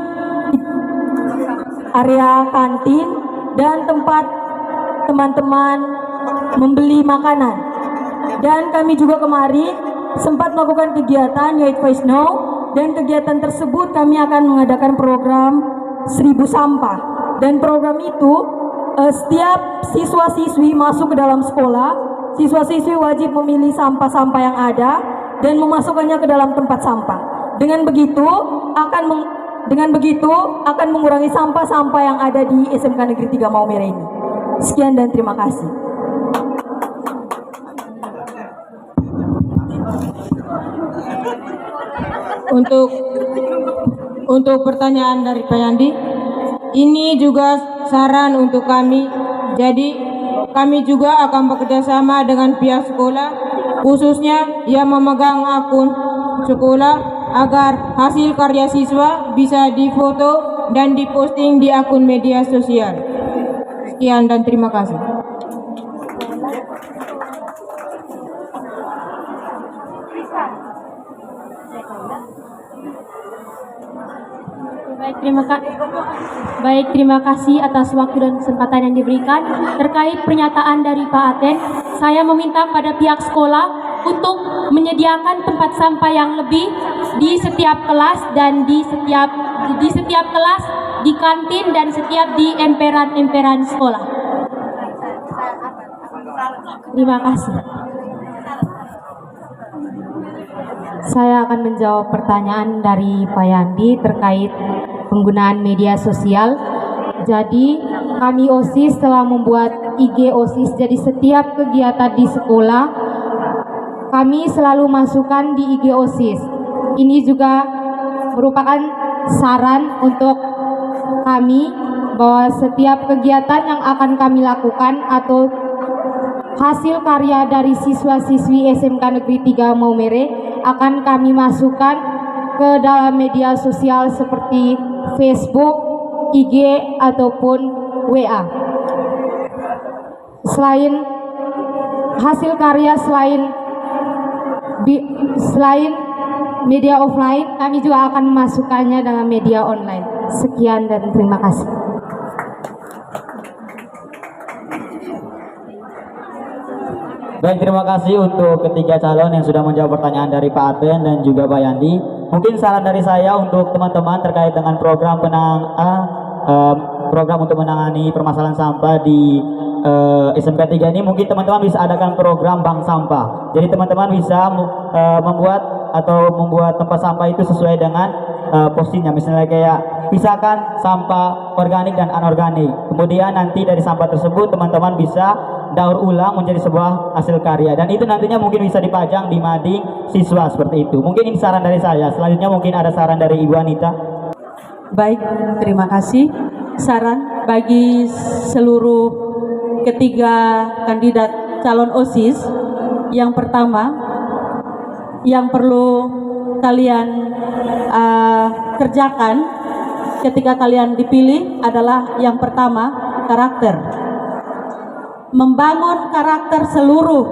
area kantin dan tempat teman-teman membeli makanan. Dan kami juga kemarin sempat melakukan kegiatan Youth Voice Now, dan kegiatan tersebut kami akan mengadakan program 1000 sampah. Dan program itu setiap siswa-siswi masuk ke dalam sekolah, siswa-siswi wajib memilih sampah-sampah yang ada dan memasukkannya ke dalam tempat sampah. Dengan begitu akan mengurangi sampah-sampah yang ada di SMK Negeri 3 Maumere ini. Sekian dan terima kasih. Untuk pertanyaan dari Pak Yandi, ini juga saran untuk kami. Jadi kami juga akan bekerja sama dengan pihak sekolah, khususnya yang memegang akun sekolah, agar hasil karya siswa bisa difoto dan diposting di akun media sosial. Sekian dan terima kasih. Baik, terima kasih atas waktu dan kesempatan yang diberikan. Terkait pernyataan dari Pak Aten, saya meminta pada pihak sekolah untuk menyediakan tempat sampah yang lebih di setiap kelas dan di setiap kelas, di kantin dan setiap di emperan-emperan sekolah. Terima kasih. Saya akan menjawab pertanyaan dari Pak Yandi terkait penggunaan media sosial. Jadi kami OSIS telah membuat IG OSIS, jadi setiap kegiatan di sekolah kami selalu masukkan di IG OSIS. Ini juga merupakan saran untuk kami bahwa setiap kegiatan yang akan kami lakukan atau hasil karya dari siswa-siswi SMK Negeri 3 Maumere akan kami masukkan ke dalam media sosial seperti Facebook, IG, ataupun WA. Selain hasil karya, selain media offline, kami juga akan memasukkannya dalam media online. Sekian dan terima kasih. Baik, terima kasih untuk ketiga calon yang sudah menjawab pertanyaan dari Pak Aten dan juga Pak Yandi. Mungkin saran dari saya untuk teman-teman terkait dengan program program untuk menangani permasalahan sampah di SMK 3 ini, mungkin teman-teman bisa adakan program bank sampah. Jadi teman-teman bisa membuat tempat sampah itu sesuai dengan posisinya. Misalnya kayak pisahkan sampah organik dan anorganik. Kemudian nanti dari sampah tersebut teman-teman bisa daur ulang menjadi sebuah hasil karya, dan itu nantinya mungkin bisa dipajang di mading siswa seperti itu. Mungkin ini saran dari saya. Selanjutnya mungkin ada saran dari Ibu Anita. Baik, terima kasih. Saran bagi seluruh ketiga kandidat calon OSIS. Yang pertama, yang perlu kalian kerjakan ketika kalian dipilih adalah yang pertama, karakter. Membangun karakter seluruh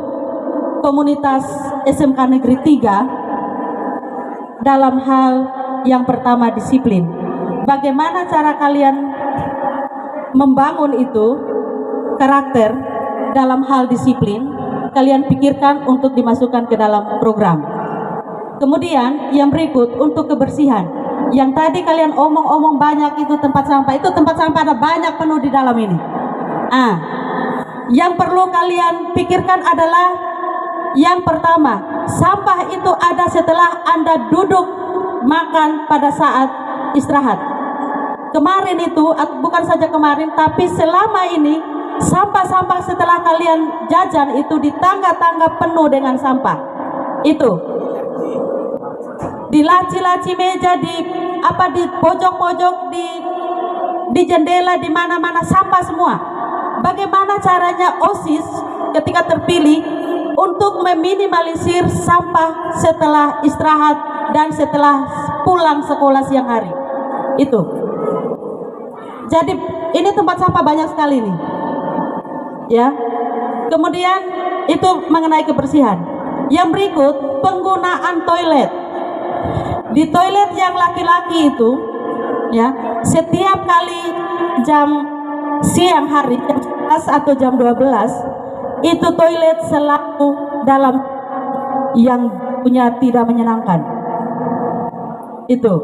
komunitas SMK Negeri 3 dalam hal yang pertama disiplin. Bagaimana cara kalian membangun itu karakter dalam hal disiplin, kalian pikirkan untuk dimasukkan ke dalam program. Kemudian yang berikut untuk kebersihan. Yang tadi kalian omong-omong banyak itu tempat sampah ada banyak penuh di dalam ini. Yang perlu kalian pikirkan adalah yang pertama, sampah itu ada setelah Anda duduk makan pada saat istirahat. Kemarin itu, bukan saja kemarin, tapi selama ini sampah-sampah setelah kalian jajan itu di tangga-tangga penuh dengan sampah. Itu di laci-laci meja, di pojok-pojok, di jendela, di mana-mana sampah semua. Bagaimana caranya OSIS ketika terpilih untuk meminimalisir sampah setelah istirahat dan setelah pulang sekolah siang hari? Itu. Jadi ini tempat sampah banyak sekali nih. Ya. Kemudian itu mengenai kebersihan. Yang berikut penggunaan toilet. Di toilet yang laki-laki itu, ya, setiap kali jam siang hari, jam 11 atau jam 12, itu toilet selalu dalam yang punya tidak menyenangkan. Itu,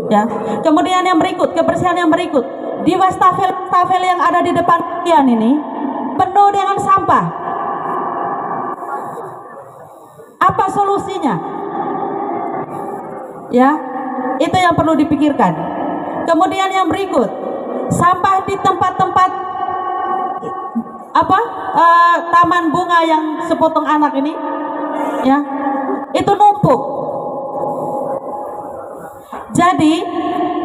ya. Kemudian yang berikut, kebersihan yang berikut, di wastafel yang ada di depan kalian ini penuh dengan sampah. Apa solusinya? Ya, itu yang perlu dipikirkan. Kemudian yang berikut, sampah di tempat-tempat taman bunga yang sepotong anak ini, ya, itu numpuk. Jadi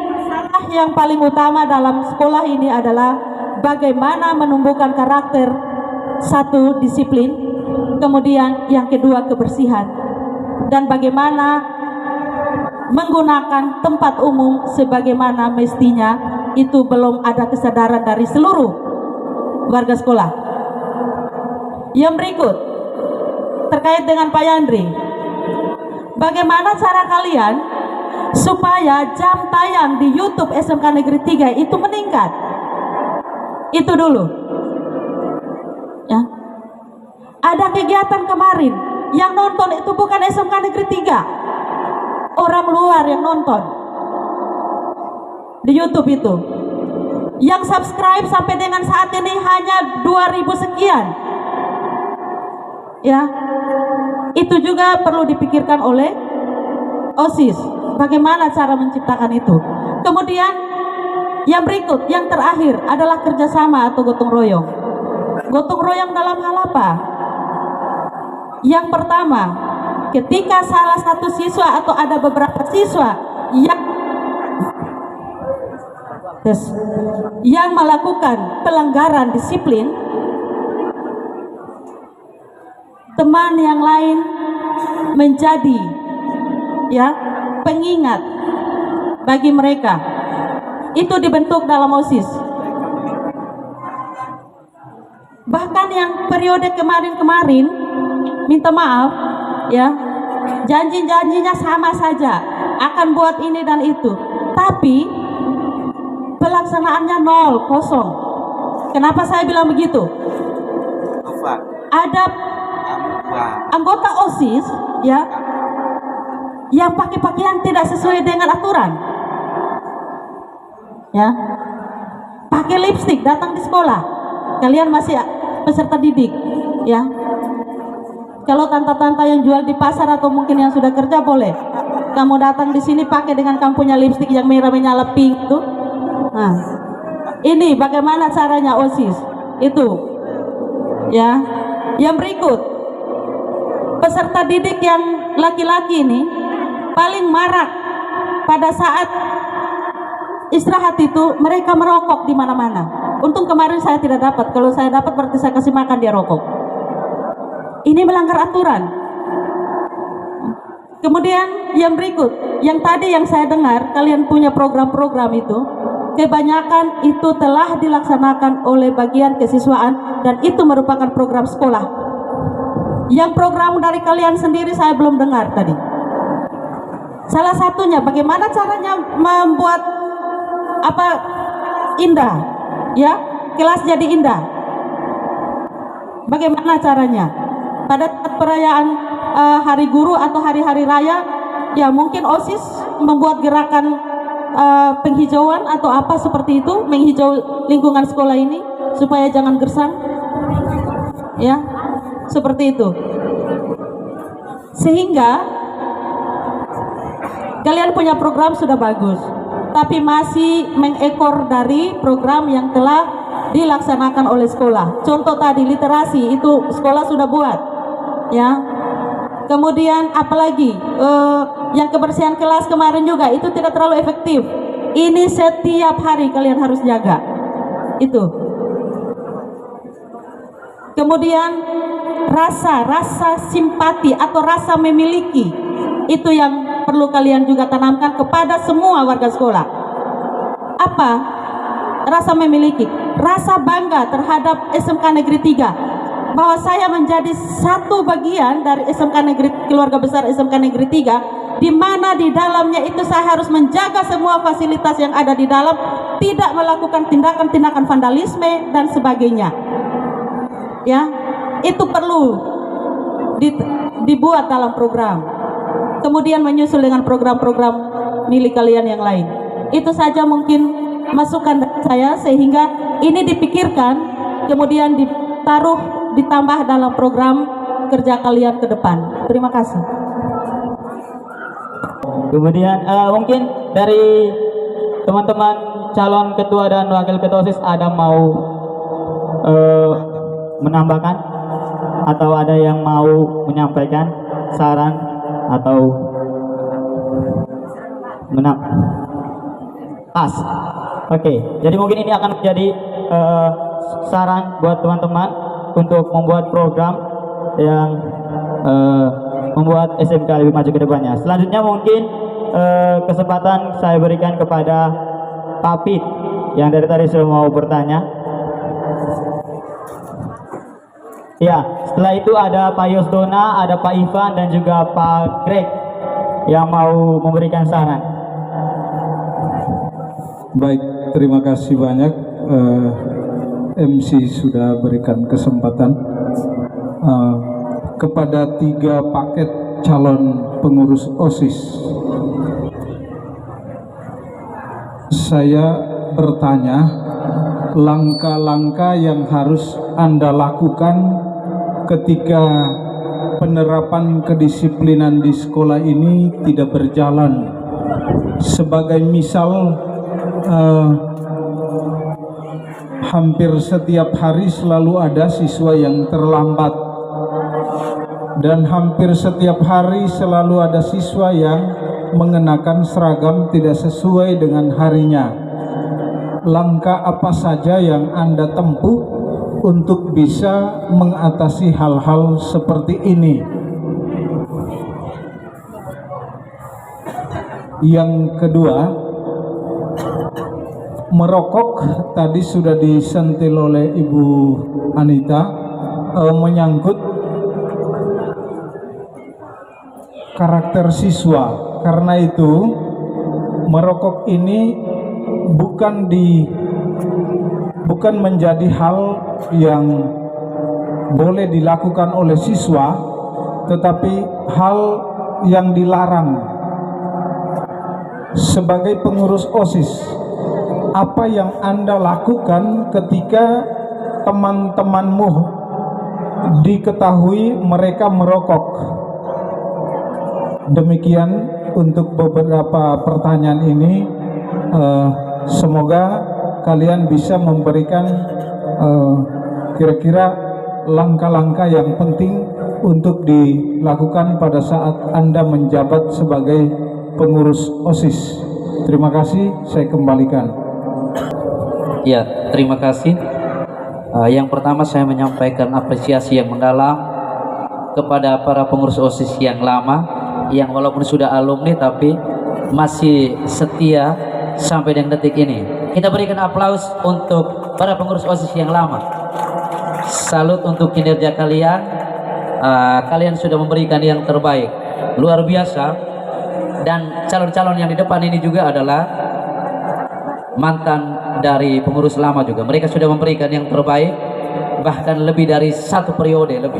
masalah yang paling utama dalam sekolah ini adalah bagaimana menumbuhkan karakter, satu, disiplin, kemudian yang kedua kebersihan, dan bagaimana menggunakan tempat umum sebagaimana mestinya. Itu belum ada kesadaran dari seluruh warga sekolah. Yang berikut terkait dengan Pak Yandri, bagaimana cara kalian supaya jam tayang di YouTube SMK Negeri 3 itu meningkat? Itu dulu, ya. Ada kegiatan kemarin yang nonton itu bukan SMK Negeri 3, orang luar yang nonton di YouTube itu. Yang subscribe sampai dengan saat ini hanya 2000 sekian. Ya. Itu juga perlu dipikirkan oleh OSIS. Bagaimana cara menciptakan itu? Kemudian yang berikut, yang terakhir adalah kerjasama atau gotong royong. Gotong royong dalam hal apa? Yang pertama, ketika salah satu siswa atau ada beberapa siswa yang melakukan pelanggaran disiplin, teman yang lain menjadi, ya, pengingat bagi mereka. Itu dibentuk dalam OSIS. Bahkan yang periode kemarin-kemarin, minta maaf, ya, janji-janjinya sama saja, akan buat ini dan itu, tapi pelaksanaannya 0, Kenapa saya bilang begitu? Ada anggota OSIS, ya, yang pakai pakaian tidak sesuai dengan aturan, ya, pakai lipstik datang di sekolah. Kalian masih peserta didik, ya. Kalau tante-tante yang jual di pasar atau mungkin yang sudah kerja boleh. Kamu datang di sini pakai dengan kamu punya lipstik yang merah menyala pink itu. Nah, ini bagaimana caranya OSIS itu, ya. Yang berikut, peserta didik yang laki-laki ini paling marak pada saat istirahat itu, mereka merokok di mana-mana. Untung kemarin saya tidak dapat. Kalau saya dapat berarti saya kasih makan dia rokok. Ini melanggar aturan. Kemudian yang berikut, yang tadi yang saya dengar kalian punya program-program itu, kebanyakan itu telah dilaksanakan oleh bagian kesiswaan dan itu merupakan program sekolah. Yang program dari kalian sendiri saya belum dengar tadi. Salah satunya bagaimana caranya membuat indah, ya, kelas jadi indah. Bagaimana caranya? Pada perayaan hari guru atau hari-hari raya, ya mungkin OSIS membuat gerakan penghijauan atau apa seperti itu, menghijau lingkungan sekolah ini supaya jangan gersang, ya, seperti itu. Sehingga kalian punya program sudah bagus, tapi masih mengekor dari program yang telah dilaksanakan oleh sekolah. Contoh tadi literasi itu sekolah sudah buat, ya. Kemudian apalagi yang kebersihan kelas kemarin juga itu tidak terlalu efektif. Ini setiap hari kalian harus jaga itu. Kemudian rasa simpati atau rasa memiliki itu yang perlu kalian juga tanamkan kepada semua warga sekolah. Apa rasa memiliki? Rasa bangga terhadap SMK Negeri 3, bahwa saya menjadi satu bagian dari SMK Negeri, keluarga besar SMK Negeri 3, di mana di dalamnya itu saya harus menjaga semua fasilitas yang ada di dalam, tidak melakukan tindakan-tindakan vandalisme dan sebagainya. Ya, itu perlu dibuat dalam program. Kemudian menyusul dengan program-program milik kalian yang lain. Itu saja mungkin masukan dari saya, sehingga ini dipikirkan kemudian ditambah dalam program kerja kalian ke depan. Terima kasih. Kemudian mungkin dari teman-teman calon ketua dan wakil ketua OSIS ada mau menambahkan atau ada yang mau menyampaikan saran atau pas. Oke, jadi mungkin ini akan menjadi saran buat teman-teman untuk membuat program yang membuat SMK lebih maju ke depannya. Selanjutnya mungkin kesempatan saya berikan kepada Pak Pit yang dari tadi sudah mau bertanya. Ya, setelah itu ada Pak Yosdona, ada Pak Ivan dan juga Pak Greg yang mau memberikan saran. Baik, terima kasih banyak. MC sudah berikan kesempatan kepada 3 paket calon pengurus OSIS. Saya bertanya, langkah-langkah yang harus Anda lakukan ketika penerapan kedisiplinan di sekolah ini tidak berjalan. Sebagai misal, hampir setiap hari selalu ada siswa yang terlambat, dan hampir setiap hari selalu ada siswa yang mengenakan seragam tidak sesuai dengan harinya. Langkah apa saja yang Anda tempuh untuk bisa mengatasi hal-hal seperti ini? Yang kedua, merokok tadi sudah disentil oleh Ibu Anita, menyangkut karakter siswa. Karena itu merokok ini bukan menjadi hal yang boleh dilakukan oleh siswa, tetapi hal yang dilarang. Sebagai pengurus OSIS, apa yang Anda lakukan ketika teman-temanmu diketahui mereka merokok? Demikian untuk beberapa pertanyaan ini. Semoga kalian bisa memberikan kira-kira langkah-langkah yang penting untuk dilakukan pada saat Anda menjabat sebagai pengurus OSIS. Terima kasih, saya kembalikan. Ya, terima kasih. Yang pertama saya menyampaikan apresiasi yang mendalam kepada para pengurus OSIS yang lama, yang walaupun sudah alumni tapi masih setia sampai dengan detik ini. Kita berikan aplaus untuk para pengurus OSIS yang lama. Salut untuk kinerja kalian kalian sudah memberikan yang terbaik, luar biasa. Dan calon-calon yang di depan ini juga adalah mantan dari pengurus lama juga. Mereka sudah memberikan yang terbaik, bahkan lebih dari 1 periode lebih.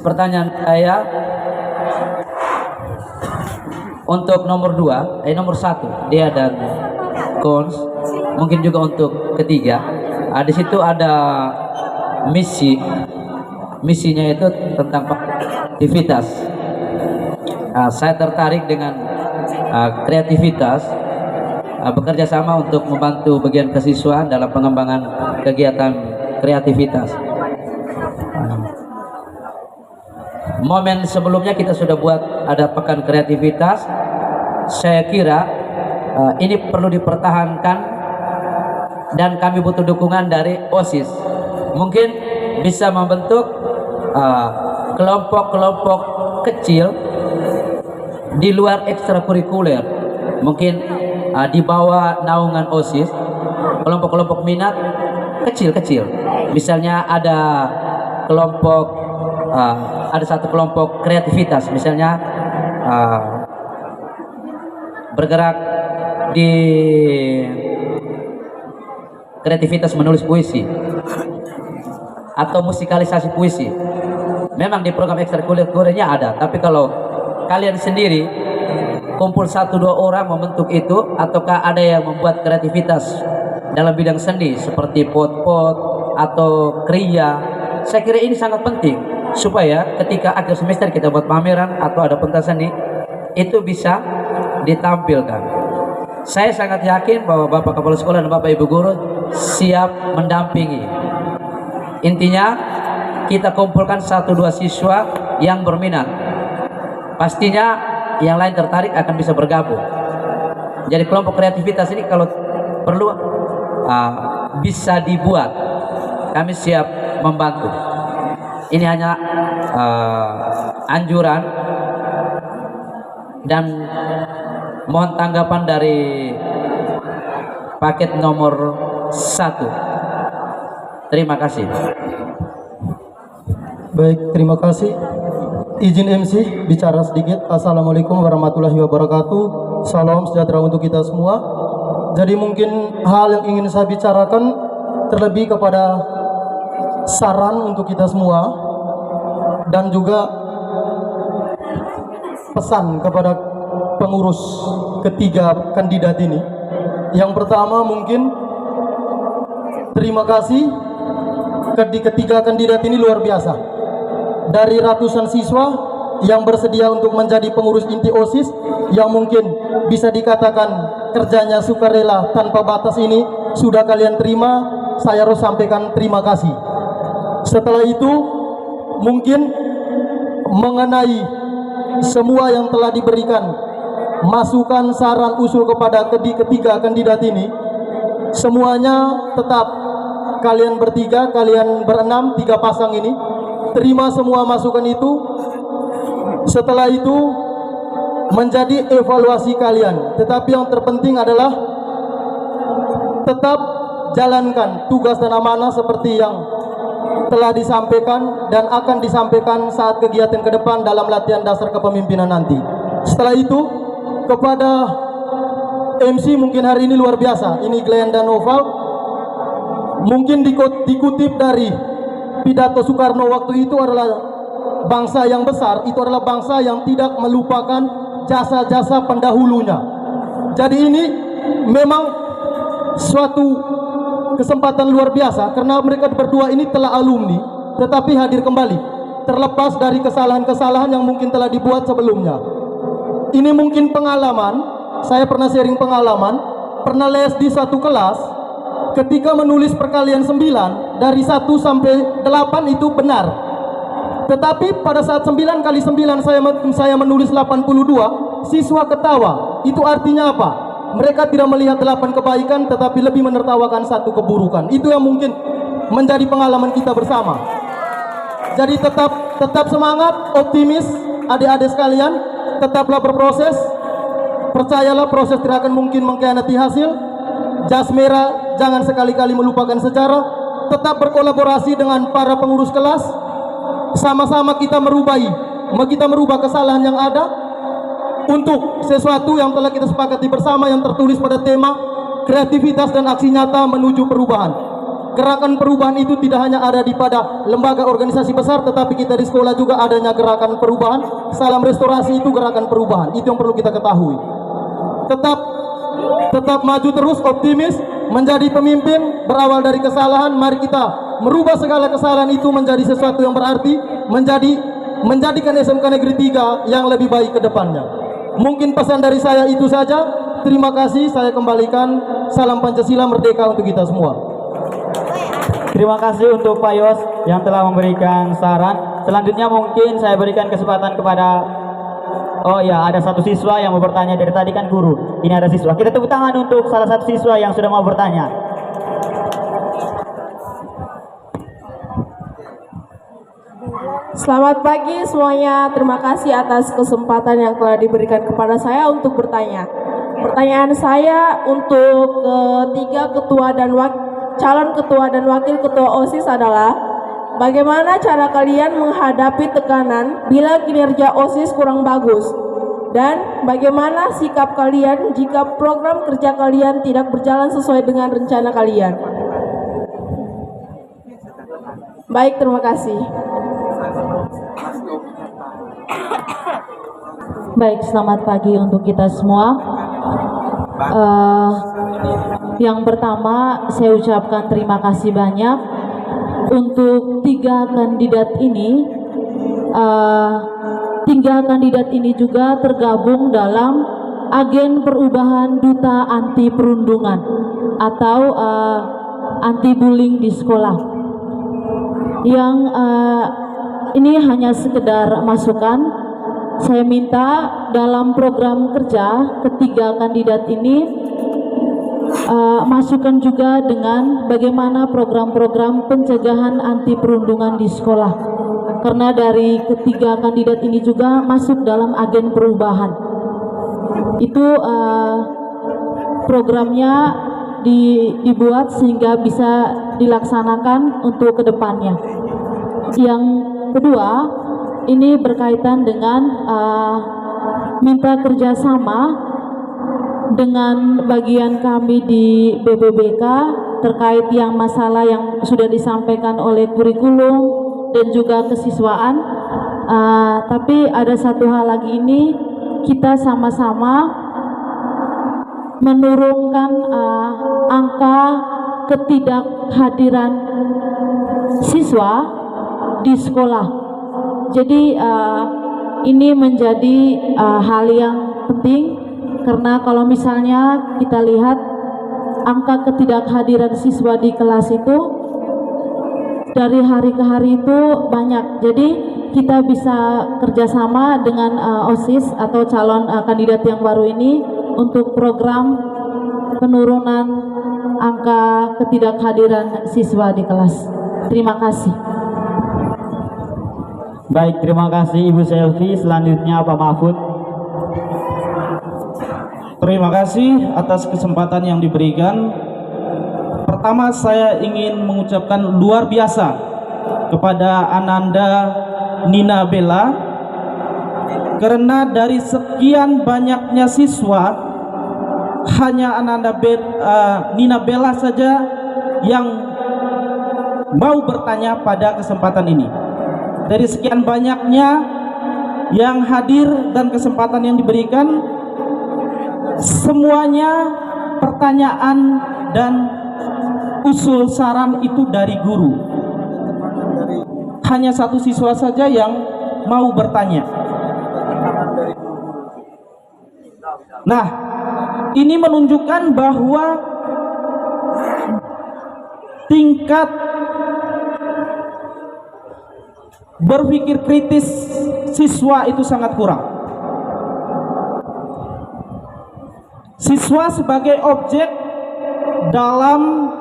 Pertanyaan saya untuk nomor 1 dia dan Kons, mungkin juga untuk ketiga. Di situ ada misinya itu tentang aktivitas. Saya tertarik dengan kreativitas, bekerja sama untuk membantu bagian kesiswaan dalam pengembangan kegiatan kreativitas. Momen sebelumnya kita sudah buat ada pekan kreativitas. Saya kira ini perlu dipertahankan dan kami butuh dukungan dari OSIS. Mungkin bisa membentuk kelompok-kelompok kecil di luar ekstrakurikuler, mungkin di bawah naungan OSIS, kelompok-kelompok minat kecil-kecil. Misalnya ada kelompok, ada satu kelompok kreativitas, misalnya bergerak di kreativitas menulis puisi atau musikalisasi puisi. Memang di program ekstrakurikulernya ada, tapi kalau kalian sendiri kumpul 1-2 orang membentuk itu, ataukah ada yang membuat kreativitas dalam bidang seni seperti pot-pot atau kriya, saya kira ini sangat penting supaya ketika akhir semester kita buat pameran atau ada pentas seni itu bisa ditampilkan. Saya sangat yakin bahwa Bapak Kepala Sekolah dan Bapak Ibu Guru siap mendampingi. Intinya kita kumpulkan 1-2 siswa yang berminat. Pastinya yang lain tertarik akan bisa bergabung. Jadi kelompok kreativitas ini kalau perlu bisa dibuat, kami siap membantu. Ini hanya anjuran dan mohon tanggapan dari paket nomor 1. Terima kasih. Baik, terima kasih. Izin MC bicara sedikit. Assalamualaikum warahmatullahi wabarakatuh. Salam sejahtera untuk kita semua. Jadi mungkin hal yang ingin saya bicarakan terlebih kepada saran untuk kita semua dan juga pesan kepada pengurus ketiga kandidat ini. Yang pertama mungkin terima kasih di ketiga kandidat ini luar biasa. Dari ratusan siswa yang bersedia untuk menjadi pengurus inti OSIS yang mungkin bisa dikatakan kerjanya sukarela tanpa batas ini sudah kalian terima, saya harus sampaikan terima kasih. Setelah itu mungkin mengenai semua yang telah diberikan masukan, saran, usul kepada ketiga kandidat ini, semuanya tetap kalian bertiga, kalian berenam, 3 pasang ini terima semua masukan itu. Setelah itu menjadi evaluasi kalian, tetapi yang terpenting adalah tetap jalankan tugas dan amanah seperti yang telah disampaikan dan akan disampaikan saat kegiatan ke depan dalam latihan dasar kepemimpinan nanti. Setelah itu kepada MC mungkin hari ini luar biasa, ini Glenn dan Noval. Mungkin dikutip dari pidato Soekarno waktu itu adalah bangsa yang besar, itu adalah bangsa yang tidak melupakan jasa-jasa pendahulunya. Jadi ini memang suatu kesempatan luar biasa karena mereka berdua ini telah alumni tetapi hadir kembali terlepas dari kesalahan-kesalahan yang mungkin telah dibuat sebelumnya. Ini mungkin pengalaman, saya pernah sharing pengalaman, pernah les di satu kelas. Ketika menulis perkalian 9 dari 1 sampai 8 itu benar. Tetapi pada saat 9 kali 9 saya menulis 82, siswa ketawa. Itu artinya apa? Mereka tidak melihat 8 kebaikan tetapi lebih menertawakan 1 keburukan. Itu yang mungkin menjadi pengalaman kita bersama. Jadi tetap semangat, optimis adik-adik sekalian, tetaplah berproses. Percayalah proses tidak akan mungkin mengkhianati hasil. jas merah, jangan sekali-kali melupakan sejarah, tetap berkolaborasi dengan para pengurus kelas, sama-sama kita merubah kesalahan yang ada untuk sesuatu yang telah kita sepakati bersama yang tertulis pada tema kreativitas dan aksi nyata menuju perubahan. Gerakan perubahan itu tidak hanya ada di pada lembaga organisasi besar, tetapi kita di sekolah juga adanya gerakan perubahan. Salam restorasi itu gerakan perubahan, itu yang perlu kita ketahui. Tetap maju terus, optimis, menjadi pemimpin berawal dari kesalahan. Mari kita merubah segala kesalahan itu menjadi sesuatu yang berarti, menjadikan SMK Negeri 3 yang lebih baik ke depannya. Mungkin pesan dari saya itu saja. Terima kasih, saya kembalikan. Salam Pancasila, merdeka untuk kita semua. Terima kasih untuk Pak Yos yang telah memberikan saran. Selanjutnya mungkin saya berikan kesempatan kepada, oh ya, ada satu siswa yang mau bertanya. Dari tadi kan guru, ini ada siswa. Kita tepuk tangan untuk salah satu siswa yang sudah mau bertanya. Selamat pagi semuanya. Terima kasih atas kesempatan yang telah diberikan kepada saya untuk bertanya. Pertanyaan saya untuk ketiga ketua dan calon ketua dan wakil ketua OSIS adalah, bagaimana cara kalian menghadapi tekanan bila kinerja OSIS kurang bagus? Dan bagaimana sikap kalian jika program kerja kalian tidak berjalan sesuai dengan rencana kalian? Baik, terima kasih. Baik, selamat pagi untuk kita semua. Yang pertama, saya ucapkan terima kasih banyak untuk tiga kandidat ini. Tiga kandidat ini juga tergabung dalam agen perubahan duta anti perundungan atau anti bullying di sekolah. Yang ini hanya sekedar masukan. Saya minta dalam program kerja ketiga kandidat ini masukkan juga dengan bagaimana program-program pencegahan anti perundungan di sekolah, karena dari ketiga kandidat ini juga masuk dalam agen perubahan. Itu programnya dibuat sehingga bisa dilaksanakan untuk kedepannya. Yang kedua, ini berkaitan dengan minta kerjasama dengan bagian kami di BPBK terkait yang masalah yang sudah disampaikan oleh kurikulum dan juga kesiswaan. Tapi ada satu hal lagi, ini kita sama-sama menurunkan angka ketidakhadiran siswa di sekolah. Jadi ini menjadi hal yang penting. Karena kalau misalnya kita lihat angka ketidakhadiran siswa di kelas itu dari hari ke hari itu banyak. Jadi kita bisa kerjasama dengan OSIS atau calon kandidat yang baru ini untuk program penurunan angka ketidakhadiran siswa di kelas. Terima kasih. Baik, terima kasih Ibu Selvi. Selanjutnya Pak Mahfud. Terima kasih atas kesempatan yang diberikan. Pertama, saya ingin mengucapkan luar biasa kepada Ananda Nina Bella, karena dari sekian banyaknya siswa hanya Nina Bella saja yang mau bertanya pada kesempatan ini. Dari sekian banyaknya yang hadir dan kesempatan yang diberikan, semuanya pertanyaan dan usul saran itu dari guru. Hanya satu siswa saja yang mau bertanya. Nah, ini menunjukkan bahwa tingkat berpikir kritis siswa itu sangat kurang. Siswa sebagai objek dalam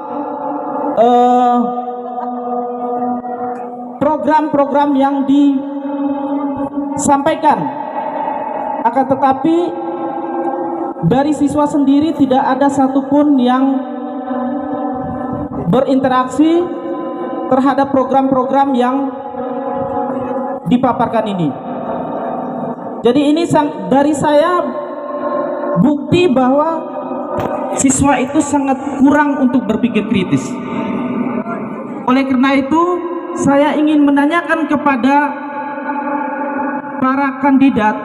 program-program yang disampaikan, akan tetapi dari siswa sendiri tidak ada satupun yang berinteraksi terhadap program-program yang dipaparkan ini. Jadi ini dari saya bukti bahwa siswa itu sangat kurang untuk berpikir kritis. Oleh karena itu, saya ingin menanyakan kepada para kandidat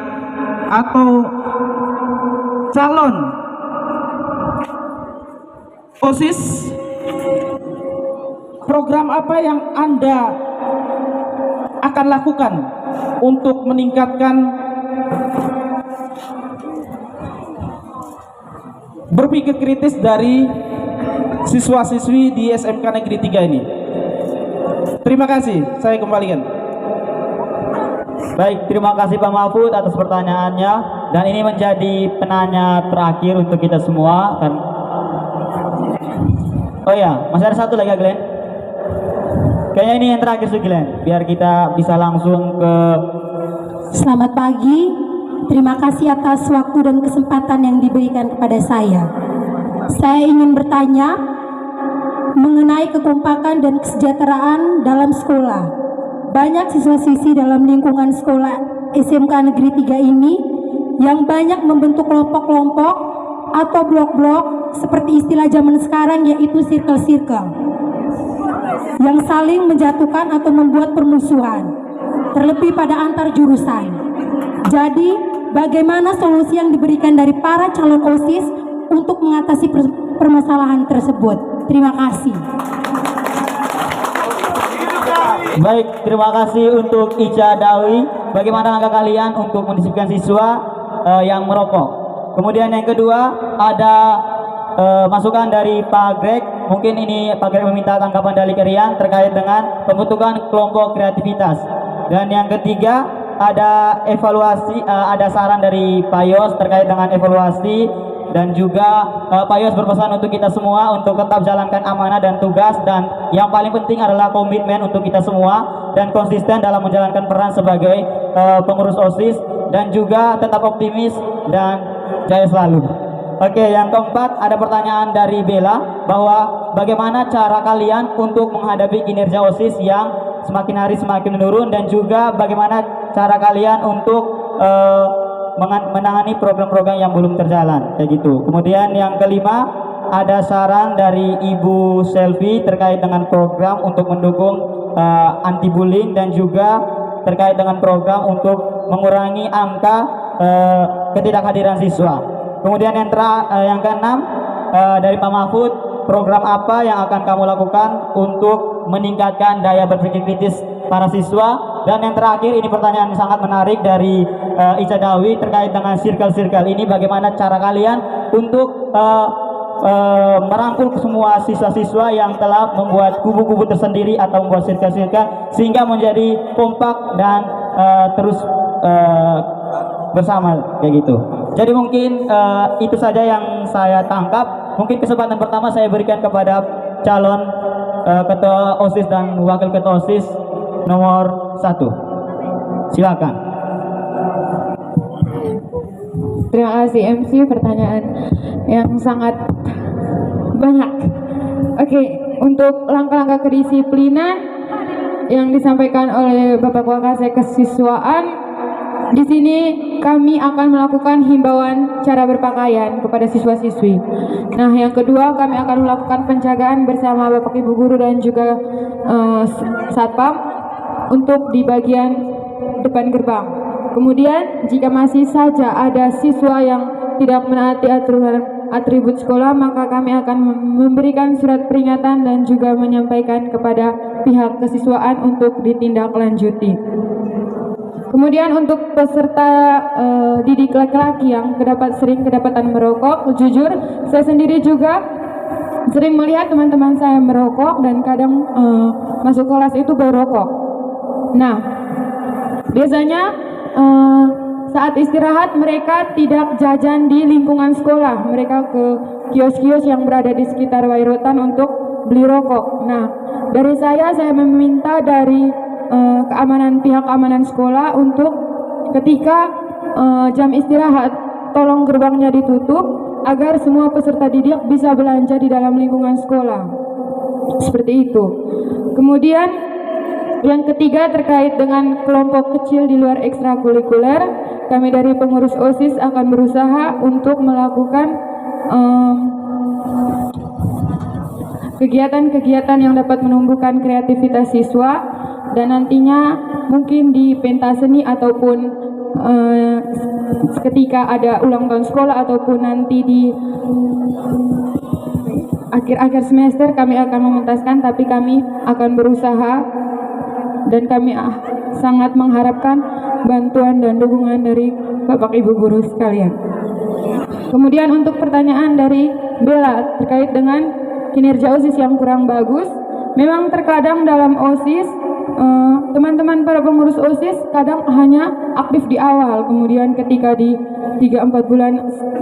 atau calon OSIS, program apa yang Anda akan lakukan untuk meningkatkan berpikir kritis dari siswa-siswi di SMK Negeri 3 ini? Terima kasih, saya kembalikan. Baik, terima kasih Pak Mahfud atas pertanyaannya, dan ini menjadi penanya terakhir untuk kita semua kan. Oh ya, masih ada satu lagi Glenn. Kayaknya ini yang terakhir sih Glenn, biar kita bisa langsung ke. Selamat pagi, terima kasih atas waktu dan kesempatan yang diberikan kepada saya. Saya ingin bertanya mengenai kekompakan dan kesejahteraan dalam sekolah. Banyak siswa-siswi dalam lingkungan sekolah SMK Negeri 3 ini yang banyak membentuk kelompok-kelompok atau blok-blok seperti istilah zaman sekarang, yaitu circle-circle, yang saling menjatuhkan atau membuat permusuhan, terlebih pada antar jurusan. Jadi, bagaimana solusi yang diberikan dari para calon OSIS untuk mengatasi permasalahan tersebut? Terima kasih. Baik, terima kasih untuk Ica Dawi. Bagaimana langkah kalian untuk mendisiplinkan siswa yang merokok? Kemudian yang kedua ada masukan dari Pak Greg. Mungkin ini Pak Greg meminta tanggapan dari kalian terkait dengan pembentukan kelompok kreativitas. Dan yang ketiga ada evaluasi, ada saran dari Pak Yos terkait dengan evaluasi. Dan juga Pak Yos berpesan untuk kita semua untuk tetap jalankan amanah dan tugas, dan yang paling penting adalah komitmen untuk kita semua dan konsisten dalam menjalankan peran sebagai pengurus OSIS, dan juga tetap optimis dan jaya selalu. Oke, yang keempat ada pertanyaan dari Bella bahwa bagaimana cara kalian untuk menghadapi kinerja OSIS yang semakin hari semakin menurun, dan juga bagaimana cara kalian untuk menangani program-program yang belum terjalan, kayak gitu. Kemudian yang kelima ada saran dari Ibu Selvi terkait dengan program untuk mendukung anti bullying, dan juga terkait dengan program untuk mengurangi angka ketidakhadiran siswa. Kemudian yang keenam dari Pak Mahfud, program apa yang akan kamu lakukan untuk meningkatkan daya berpikir kritis para siswa? Dan yang terakhir ini pertanyaan yang sangat menarik dari Ica Dawi terkait dengan circle-circle ini, bagaimana cara kalian untuk merangkul semua siswa-siswa yang telah membuat kubu-kubu tersendiri atau membuat circle-circle sehingga menjadi kompak dan terus bersama, kayak gitu. Jadi mungkin itu saja yang saya tangkap. Mungkin kesempatan pertama saya berikan kepada calon ketua OSIS dan wakil ketua OSIS nomor 1. Silakan. Terima kasih MC, pertanyaan yang sangat banyak. Oke, untuk langkah-langkah kedisiplinan yang disampaikan oleh Bapak Wakasek Kesiswaan, di sini kami akan melakukan himbauan cara berpakaian kepada siswa-siswi. Nah, yang kedua kami akan melakukan penjagaan bersama Bapak Ibu guru dan juga satpam untuk di bagian depan gerbang. Kemudian jika masih saja ada siswa yang tidak menaati aturan atribut sekolah, maka kami akan memberikan surat peringatan dan juga menyampaikan kepada pihak kesiswaan untuk ditindaklanjuti. Kemudian untuk peserta didik laki-laki yang sering kedapatan merokok, jujur saya sendiri juga sering melihat teman-teman saya merokok dan kadang masuk kelas itu berokok. Nah, biasanya saat istirahat mereka tidak jajan di lingkungan sekolah, mereka ke kios-kios yang berada di sekitar Wairotan untuk beli rokok. Nah, dari saya meminta dari pihak keamanan sekolah untuk ketika jam istirahat tolong gerbangnya ditutup agar semua peserta didik bisa belanja di dalam lingkungan sekolah. Seperti itu. Kemudian yang ketiga terkait dengan kelompok kecil di luar ekstrakurikuler, kami dari pengurus OSIS akan berusaha untuk melakukan kegiatan-kegiatan yang dapat menumbuhkan kreativitas siswa, dan nantinya mungkin di pentas seni ataupun ketika ada ulang tahun sekolah ataupun nanti di akhir-akhir semester kami akan mementaskan, tapi kami akan berusaha dan kami sangat mengharapkan bantuan dan dukungan dari Bapak Ibu guru sekalian. Kemudian untuk pertanyaan dari Bella terkait dengan kinerja OSIS yang kurang bagus, memang terkadang dalam OSIS teman-teman para pengurus OSIS kadang hanya aktif di awal, kemudian ketika di 3-4 bulan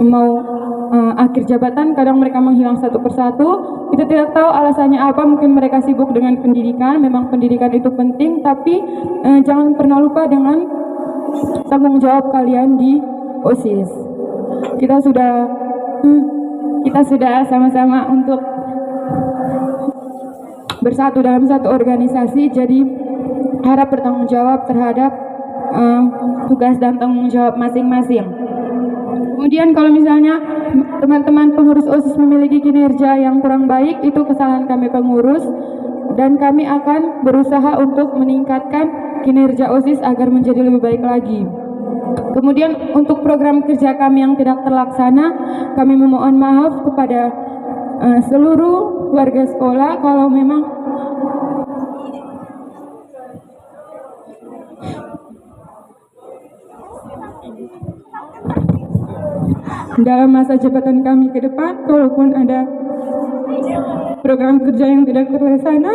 mau akhir jabatan kadang mereka menghilang satu persatu. Kita tidak tahu alasannya apa, mungkin mereka sibuk dengan pendidikan. Memang pendidikan itu penting, tapi jangan pernah lupa dengan tanggung jawab kalian di OSIS. Kita sudah sama-sama untuk bersatu dalam satu organisasi, jadi harap bertanggung jawab terhadap tugas dan tanggung jawab masing-masing. Kemudian kalau misalnya teman-teman pengurus OSIS memiliki kinerja yang kurang baik, itu kesalahan kami pengurus, dan kami akan berusaha untuk meningkatkan kinerja OSIS agar menjadi lebih baik lagi. Kemudian untuk program kerja kami yang tidak terlaksana, kami memohon maaf kepada seluruh warga sekolah kalau memang dalam masa jabatan kami ke depan, kalaupun ada program kerja yang tidak terlaksana,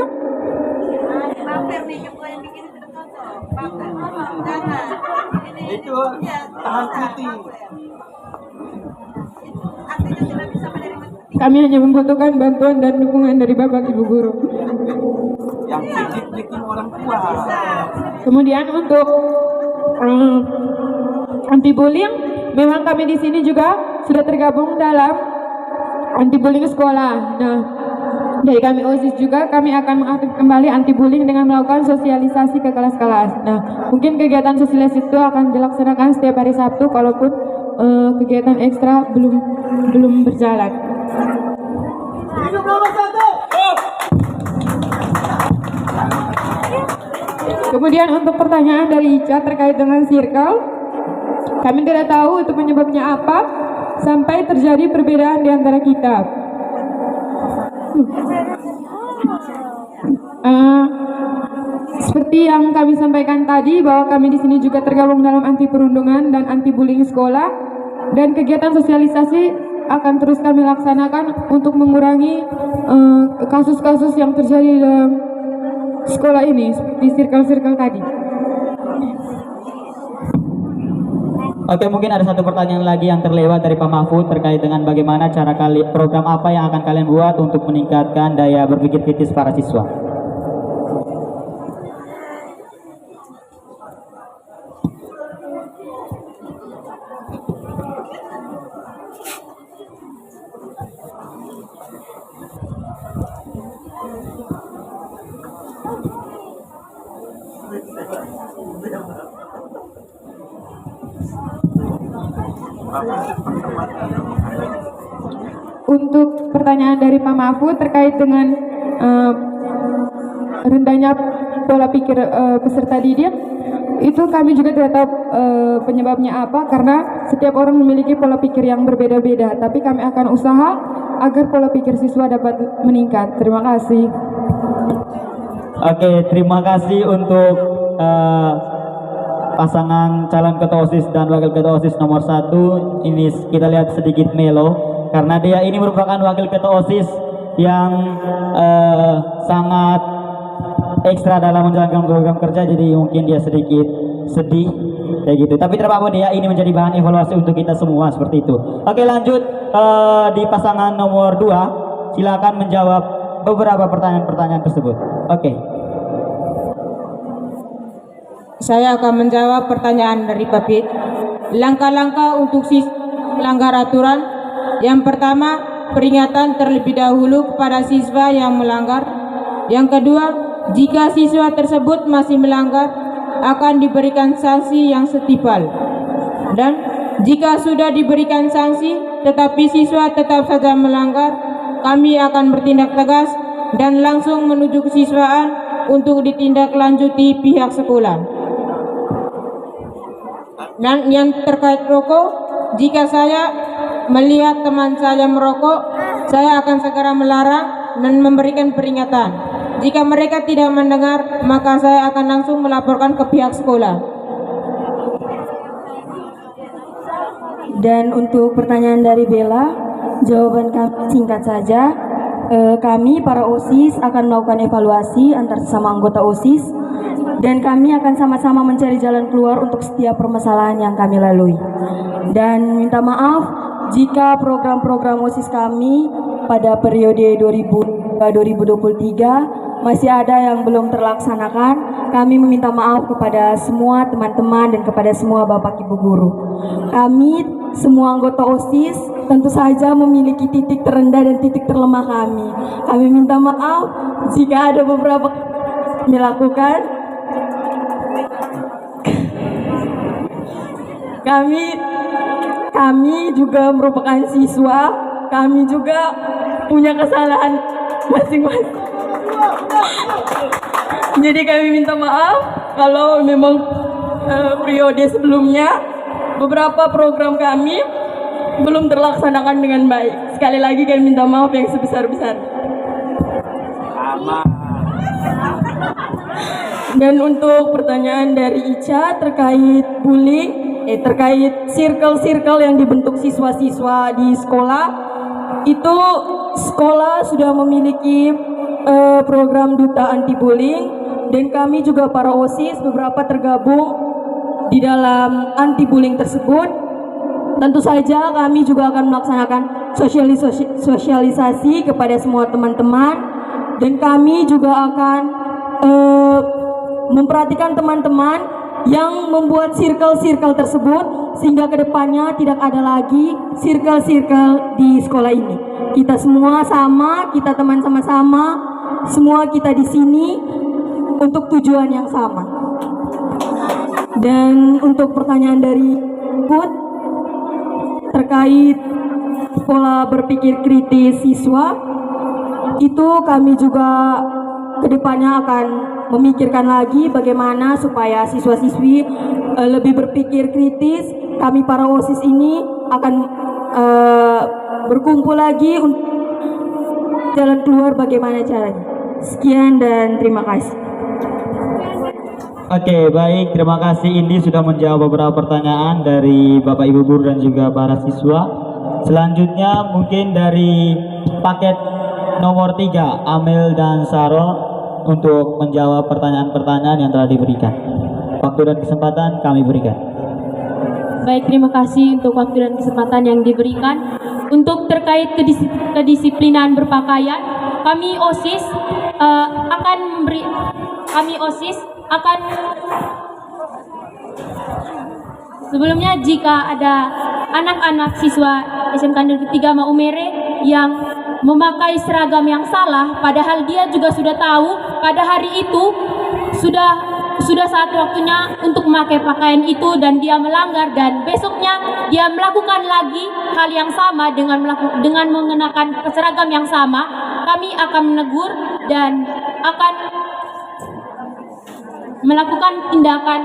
kami hanya membutuhkan bantuan dan dukungan dari Bapak Ibu guru. Kemudian untuk anti bullying, memang kami di sini juga sudah tergabung dalam anti bullying sekolah. Nah, dari kami OSIS juga kami akan mengaktifkan kembali anti bullying dengan melakukan sosialisasi ke kelas-kelas. Nah, mungkin kegiatan sosialisasi itu akan dilaksanakan setiap hari Sabtu, kalaupun kegiatan ekstra belum berjalan. Kemudian untuk pertanyaan dari Ica terkait dengan circle, kami tidak tahu itu penyebabnya apa sampai terjadi perbedaan di antara kita. Seperti yang kami sampaikan tadi, bahwa kami di sini juga tergabung dalam anti perundungan dan anti bullying sekolah, dan kegiatan sosialisasi akan terus kami laksanakan untuk mengurangi kasus-kasus yang terjadi dalam sekolah ini, seperti circle-circle tadi. Oke, mungkin ada satu pertanyaan lagi yang terlewat dari Pak Mahfud terkait dengan bagaimana cara program apa yang akan kalian buat untuk meningkatkan daya berpikir kritis para siswa. Untuk pertanyaan dari Pak Mahfud terkait dengan rendahnya pola pikir peserta didik, itu kami juga tidak tahu penyebabnya apa, karena setiap orang memiliki pola pikir yang berbeda-beda, tapi kami akan usaha agar pola pikir siswa dapat meningkat. Terima kasih. Oke, terima kasih untuk pasangan calon ketua OSIS dan wakil ketua OSIS nomor 1. Ini kita lihat sedikit melo, karena dia ini merupakan wakil ketua OSIS yang sangat ekstra dalam menjalankan program kerja, jadi mungkin dia sedikit sedih kayak gitu. Tapi tidak apa-apa, dia ini menjadi bahan evaluasi untuk kita semua, seperti itu. Oke, lanjut di pasangan nomor 2, silakan menjawab beberapa pertanyaan-pertanyaan tersebut. Oke. Saya akan menjawab pertanyaan dari Papit. Langkah-langkah untuk melanggar aturan. Yang pertama, peringatan terlebih dahulu kepada siswa yang melanggar. Yang kedua, jika siswa tersebut masih melanggar, akan diberikan sanksi yang setimpal. Dan jika sudah diberikan sanksi, tetapi siswa tetap saja melanggar, kami akan bertindak tegas dan langsung menuju kesiswaan untuk ditindaklanjuti pihak sekolah. Dan yang terkait rokok, jika saya melihat teman saya merokok, saya akan segera melarang dan memberikan peringatan. Jika mereka tidak mendengar, maka saya akan langsung melaporkan ke pihak sekolah. Dan untuk pertanyaan dari Bella, jawaban kami singkat saja. Kami para OSIS akan melakukan evaluasi antar sesama anggota OSIS dan kami akan sama-sama mencari jalan keluar untuk setiap permasalahan yang kami lalui. Dan minta maaf jika program-program OSIS kami pada periode 2023 masih ada yang belum terlaksanakan. Kami meminta maaf kepada semua teman-teman dan kepada semua Bapak Ibu guru. Kami semua anggota OSIS tentu saja memiliki titik terendah dan titik terlemah kami. Kami minta maaf jika ada beberapa dilakukan. Kami juga merupakan siswa. Kami juga punya kesalahan masing-masing. Jadi kami minta maaf kalau memang periode sebelumnya beberapa program kami belum terlaksanakan dengan baik. Sekali lagi kami minta maaf yang sebesar-besar. Dan untuk pertanyaan dari Ica terkait bullying, terkait circle-circle yang dibentuk siswa-siswa di sekolah, itu sekolah sudah memiliki program duta anti bullying dan kami juga para OSIS beberapa tergabung di dalam anti bullying tersebut. Tentu saja kami juga akan melaksanakan sosialisasi kepada semua teman-teman dan kami juga akan memperhatikan teman-teman yang membuat circle-circle tersebut sehingga kedepannya tidak ada lagi circle-circle di sekolah ini. Kita semua sama, kita teman sama-sama. Semua kita di sini untuk tujuan yang sama. Dan untuk pertanyaan dari Put terkait pola berpikir kritis siswa, itu kami juga kedepannya akan memikirkan lagi bagaimana supaya siswa-siswi lebih berpikir kritis. Kami para OSIS ini akan berkumpul lagi untuk jalan keluar bagaimana caranya. Sekian dan terima kasih. Oke, baik. Terima kasih Indi sudah menjawab beberapa pertanyaan dari Bapak Ibu guru dan juga para siswa. Selanjutnya mungkin dari paket nomor 3, Amel dan Saro untuk menjawab pertanyaan-pertanyaan yang telah diberikan. Waktu dan kesempatan kami berikan. Baik, terima kasih untuk waktu dan kesempatan yang diberikan. Untuk terkait kedisiplinan berpakaian, kami OSIS akan sebelumnya jika ada anak-anak siswa SMK Negeri 3 Maumere yang memakai seragam yang salah, padahal dia juga sudah tahu pada hari itu sudah saat waktunya untuk memakai pakaian itu dan dia melanggar dan besoknya dia melakukan lagi hal yang sama dengan mengenakan seragam yang sama, kami akan menegur dan akan melakukan tindakan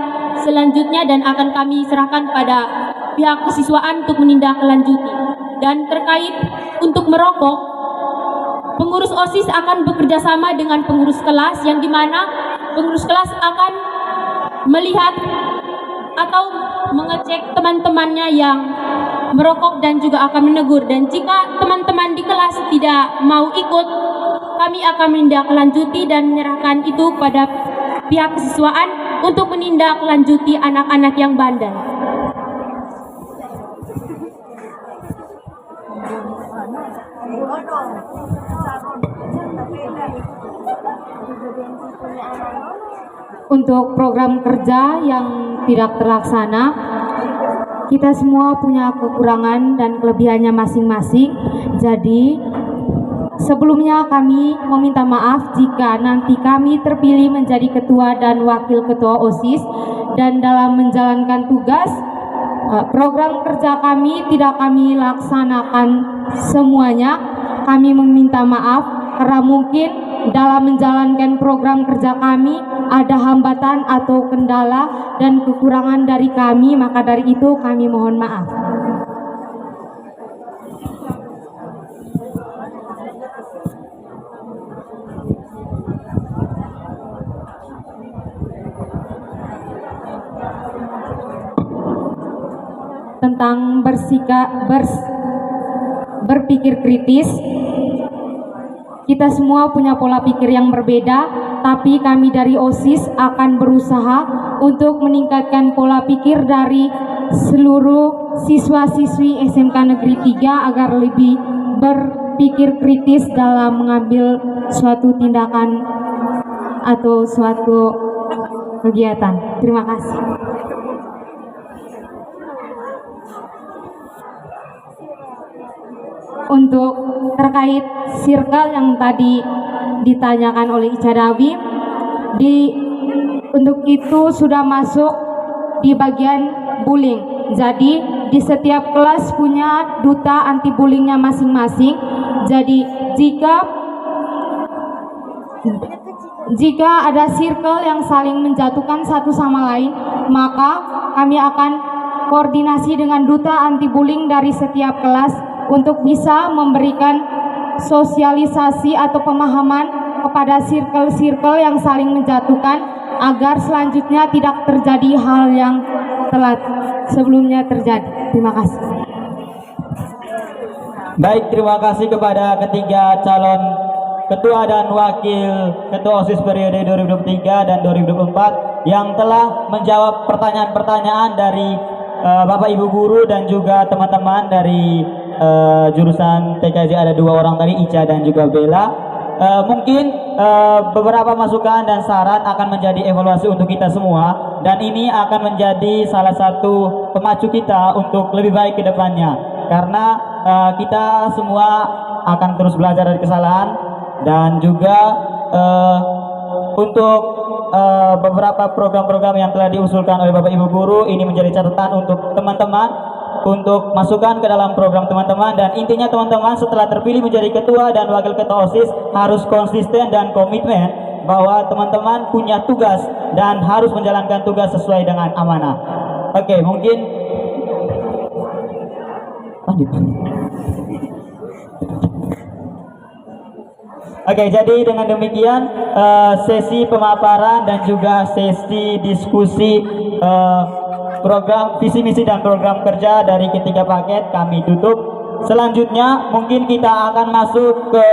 selanjutnya dan akan kami serahkan pada pihak kesiswaan untuk menindaklanjuti. Dan terkait untuk merokok, pengurus OSIS akan bekerja sama dengan pengurus kelas yang dimana pengurus kelas akan melihat atau mengecek teman-temannya yang merokok dan juga akan menegur. Dan jika teman-teman di kelas tidak mau ikut, kami akan menindaklanjuti dan menyerahkan itu pada pihak kesiswaan untuk menindaklanjuti anak-anak yang bandel. Untuk program kerja yang tidak terlaksana, kita semua punya kekurangan dan kelebihannya masing-masing. Jadi sebelumnya kami meminta maaf jika nanti kami terpilih menjadi ketua dan wakil ketua OSIS, dan dalam menjalankan tugas program kerja kami tidak kami laksanakan semuanya. Kami meminta maaf karena mungkin dalam menjalankan program kerja kami ada hambatan atau kendala dan kekurangan dari kami, maka dari itu kami mohon maaf. Tentang berpikir kritis, kita semua punya pola pikir yang berbeda, tapi kami dari OSIS akan berusaha untuk meningkatkan pola pikir dari seluruh siswa-siswi SMK Negeri 3 agar lebih berpikir kritis dalam mengambil suatu tindakan atau suatu kegiatan. Terima kasih. Untuk terkait circle yang tadi ditanyakan oleh Ica Dawi, untuk itu sudah masuk di bagian bullying. Jadi di setiap kelas punya duta anti bullyingnya masing-masing. Jadi jika ada circle yang saling menjatuhkan satu sama lain, maka kami akan koordinasi dengan duta anti bullying dari setiap kelas untuk bisa memberikan sosialisasi atau pemahaman kepada circle-circle yang saling menjatuhkan agar selanjutnya tidak terjadi hal yang telah sebelumnya terjadi. Terima kasih. Baik, terima kasih kepada ketiga calon ketua dan wakil ketua OSIS periode 2023 dan 2024 yang telah menjawab pertanyaan-pertanyaan dari Bapak Ibu guru dan juga teman-teman dari jurusan TKJ. Ada 2 orang tadi, Ica dan juga Bella. Mungkin beberapa masukan dan saran akan menjadi evaluasi untuk kita semua, dan ini akan menjadi salah satu pemacu kita untuk lebih baik ke depannya, karena kita semua akan terus belajar dari kesalahan, dan juga untuk beberapa program-program yang telah diusulkan oleh Bapak Ibu guru ini menjadi catatan untuk teman-teman untuk masukkan ke dalam program teman-teman. Dan intinya teman-teman, setelah terpilih menjadi ketua dan wakil ketua OSIS harus konsisten dan komitmen bahwa teman-teman punya tugas dan harus menjalankan tugas sesuai dengan amanah. Oke, mungkin lanjut. Oke, jadi dengan demikian sesi pemaparan dan juga sesi diskusi program visi misi dan program kerja dari ketiga paket kami tutup. Selanjutnya mungkin kita akan masuk ke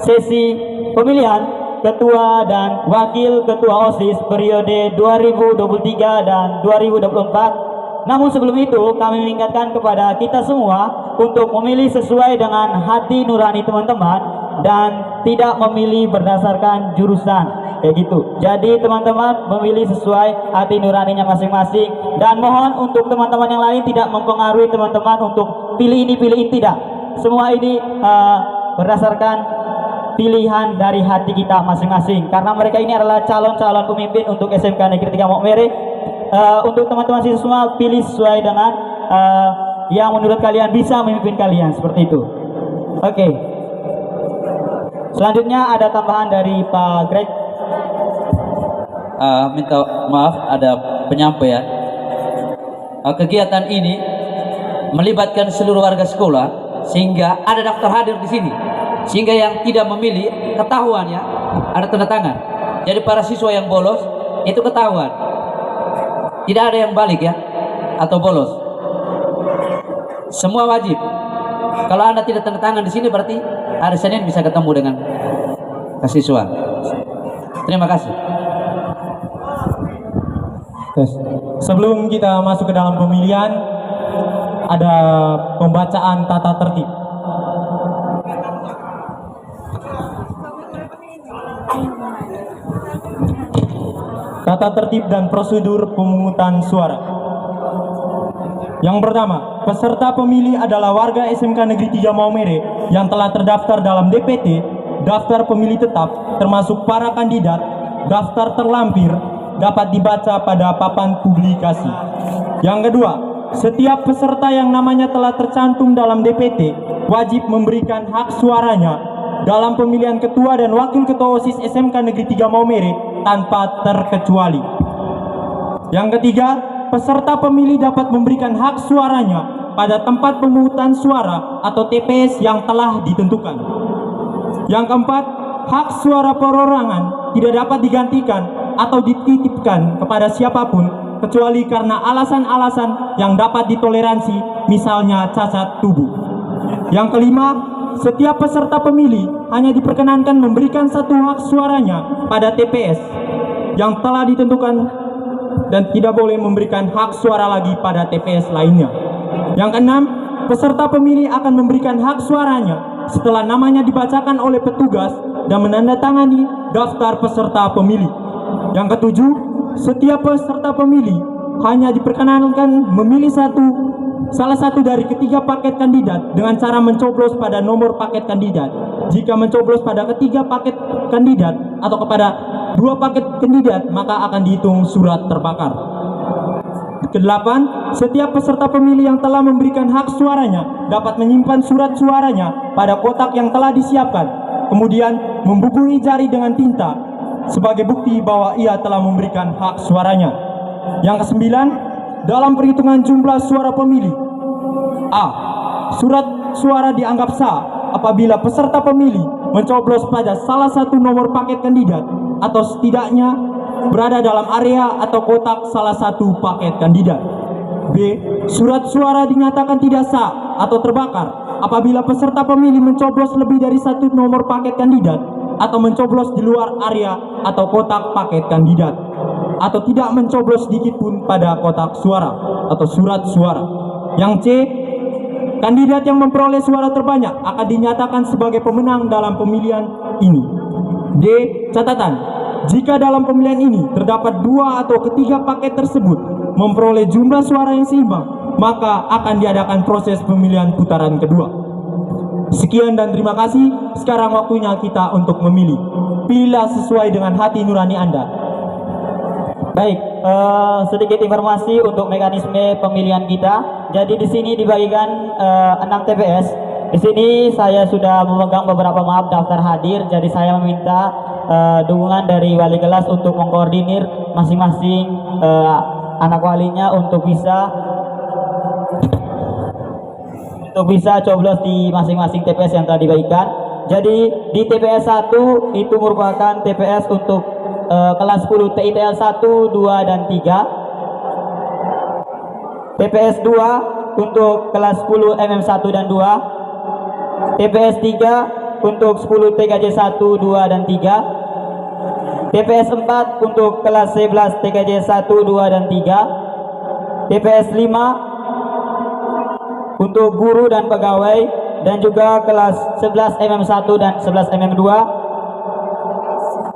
sesi pemilihan ketua dan wakil ketua OSIS periode 2023 dan 2024. Namun sebelum itu kami mengingatkan kepada kita semua untuk memilih sesuai dengan hati nurani teman-teman dan tidak memilih berdasarkan jurusan. Kayak gitu. Jadi teman-teman memilih sesuai hati nuraninya masing-masing, dan mohon untuk teman-teman yang lain tidak mempengaruhi teman-teman untuk pilih ini pilih ini, tidak. Semua ini berdasarkan pilihan dari hati kita masing-masing, karena mereka ini adalah calon-calon pemimpin untuk SMK Negeri 3 Mokmere. Untuk teman-teman siswa semua pilih sesuai dengan yang menurut kalian bisa memimpin kalian, seperti itu. Oke. Selanjutnya ada tambahan dari Pak Greg. Minta maaf, ada penyampaian. Kegiatan ini melibatkan seluruh warga sekolah, sehingga ada daftar hadir di sini, sehingga yang tidak memilih ketahuan ya, ada tanda tangan. Jadi para siswa yang bolos itu ketahuan, tidak ada yang balik ya atau bolos, semua wajib. Kalau Anda tidak tanda tangan di sini, berarti hari Senin bisa ketemu dengan siswa. Terima kasih. Sebelum kita masuk ke dalam pemilihan, ada pembacaan tata tertib. Tata tertib dan prosedur pemungutan suara. Yang pertama, peserta pemilih adalah warga SMK Negeri 3 Maumere yang telah terdaftar dalam DPT, daftar pemilih tetap, termasuk para kandidat, daftar terlampir, dapat dibaca pada papan publikasi. Yang kedua, setiap peserta yang namanya telah tercantum dalam DPT wajib memberikan hak suaranya dalam pemilihan ketua dan wakil ketua OSIS SMK Negeri 3 Maumere tanpa terkecuali. Yang ketiga, peserta pemilih dapat memberikan hak suaranya pada tempat pemungutan suara atau TPS yang telah ditentukan. Yang keempat, hak suara perorangan tidak dapat digantikan atau dititipkan kepada siapapun kecuali karena alasan-alasan yang dapat ditoleransi, misalnya cacat tubuh. Yang kelima, setiap peserta pemilih hanya diperkenankan memberikan satu hak suaranya pada TPS yang telah ditentukan dan tidak boleh memberikan hak suara lagi pada TPS lainnya. Yang keenam, peserta pemilih akan memberikan hak suaranya setelah namanya dibacakan oleh petugas dan menandatangani daftar peserta pemilih. Yang ketujuh, setiap peserta pemilih hanya diperkenankan memilih salah satu dari ketiga paket kandidat dengan cara mencoblos pada nomor paket kandidat. Jika mencoblos pada ketiga paket kandidat atau kepada dua paket kandidat, maka akan dihitung surat terbakar. Kedelapan, setiap peserta pemilih yang telah memberikan hak suaranya dapat menyimpan surat suaranya pada kotak yang telah disiapkan, kemudian membubuhi jari dengan tinta sebagai bukti bahwa ia telah memberikan hak suaranya. Yang kesembilan, dalam perhitungan jumlah suara pemilih, A. Surat suara dianggap sah apabila peserta pemilih mencoblos pada salah satu nomor paket kandidat atau setidaknya berada dalam area atau kotak salah satu paket kandidat. B. Surat suara dinyatakan tidak sah atau terbakar apabila peserta pemilih mencoblos lebih dari satu nomor paket kandidat atau mencoblos di luar area atau kotak paket kandidat, atau tidak mencoblos sedikit pun pada kotak suara atau surat suara. Yang C. Kandidat yang memperoleh suara terbanyak akan dinyatakan sebagai pemenang dalam pemilihan ini. D. Catatan, jika dalam pemilihan ini terdapat dua atau ketiga paket tersebut memperoleh jumlah suara yang seimbang, maka akan diadakan proses pemilihan putaran kedua. Sekian dan terima kasih. Sekarang waktunya kita untuk memilih. Pilihlah sesuai dengan hati nurani Anda. Baik, sedikit informasi untuk mekanisme pemilihan kita. Jadi di sini dibagikan 6 TPS. Di sini saya sudah memegang beberapa daftar hadir. Jadi saya meminta dukungan dari wali kelas untuk mengkoordinir masing-masing anak walinya untuk bisa coblos di masing-masing TPS yang telah dibagikan. Jadi di TPS 1 itu merupakan TPS untuk kelas 10 TITL 1, 2, dan 3. TPS 2 untuk kelas 10 MM 1 dan 2. TPS 3 untuk 10 TKJ 1, 2, dan 3. TPS 4 untuk kelas 11 TKJ 1, 2, dan 3. TPS 5 untuk guru dan pegawai dan juga kelas 11 MM 1 dan 11 MM 2.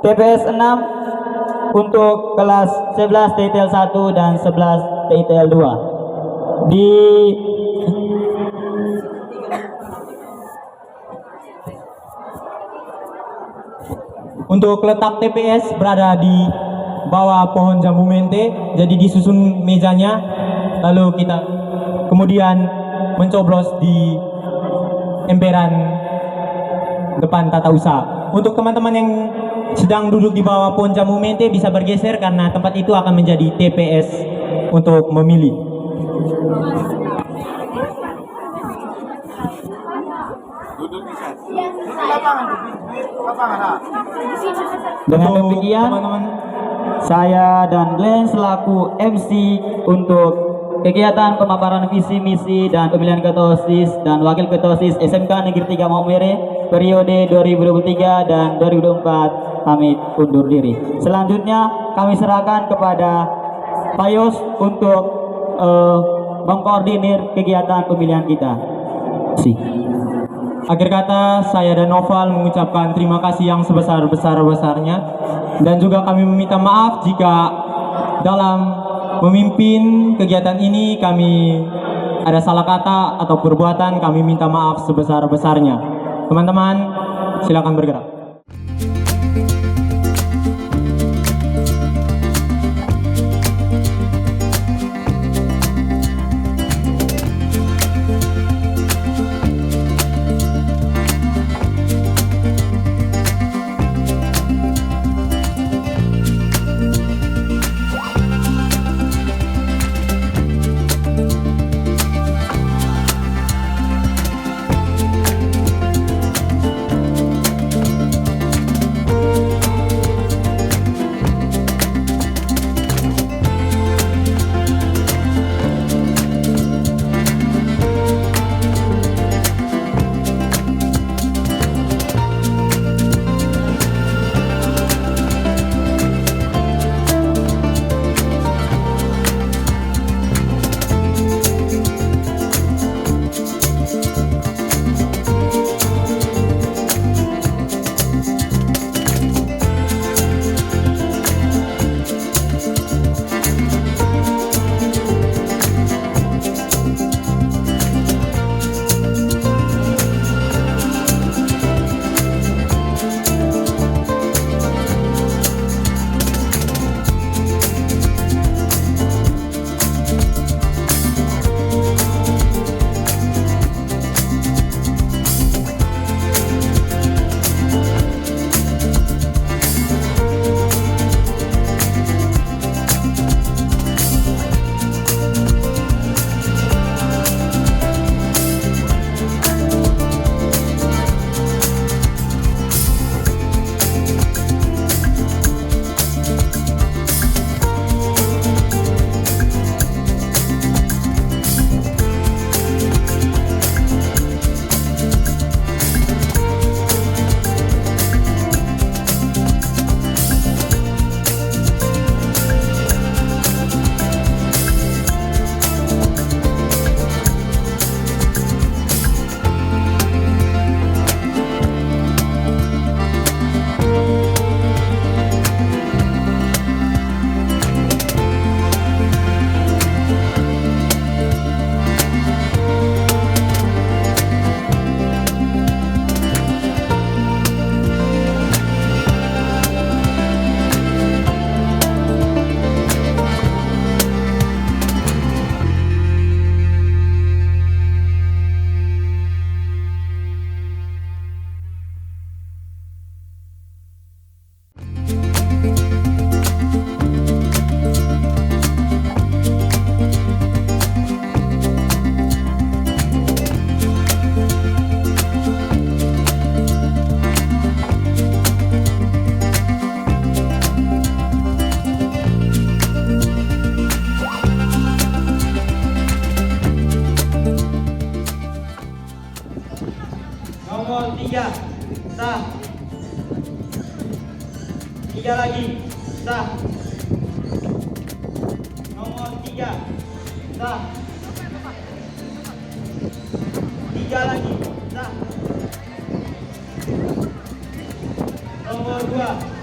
TPS 6 untuk kelas 11 TITL 1 dan 11 TITL 2. Untuk letak TPS berada di bawah pohon jambu mente, jadi disusun mejanya, lalu kita kemudian mencoblos di emperan depan tata usaha. Untuk teman-teman yang sedang duduk di bawah pohon jambu mente bisa bergeser karena tempat itu akan menjadi TPS untuk memilih. Dengan demikian, saya dan Glenn selaku MC untuk kegiatan pemaparan visi misi dan pemilihan ketua OSIS dan wakil ketua OSIS SMK Negeri 3 Maumere periode 2023 dan 2024 pamit undur diri. Selanjutnya kami serahkan kepada Pak Yos untuk mengkoordinir kegiatan pemilihan kita. Akhir kata, saya dan Noval mengucapkan terima kasih yang sebesar-besar-besarnya, dan juga kami meminta maaf jika dalam memimpin kegiatan ini kami ada salah kata atau perbuatan, kami minta maaf sebesar-besarnya. Teman-teman, silakan bergerak. Nomor 3, sah. 3 lagi, sah. Nomor 3, sah. 3 lagi, sah. Nomor 2,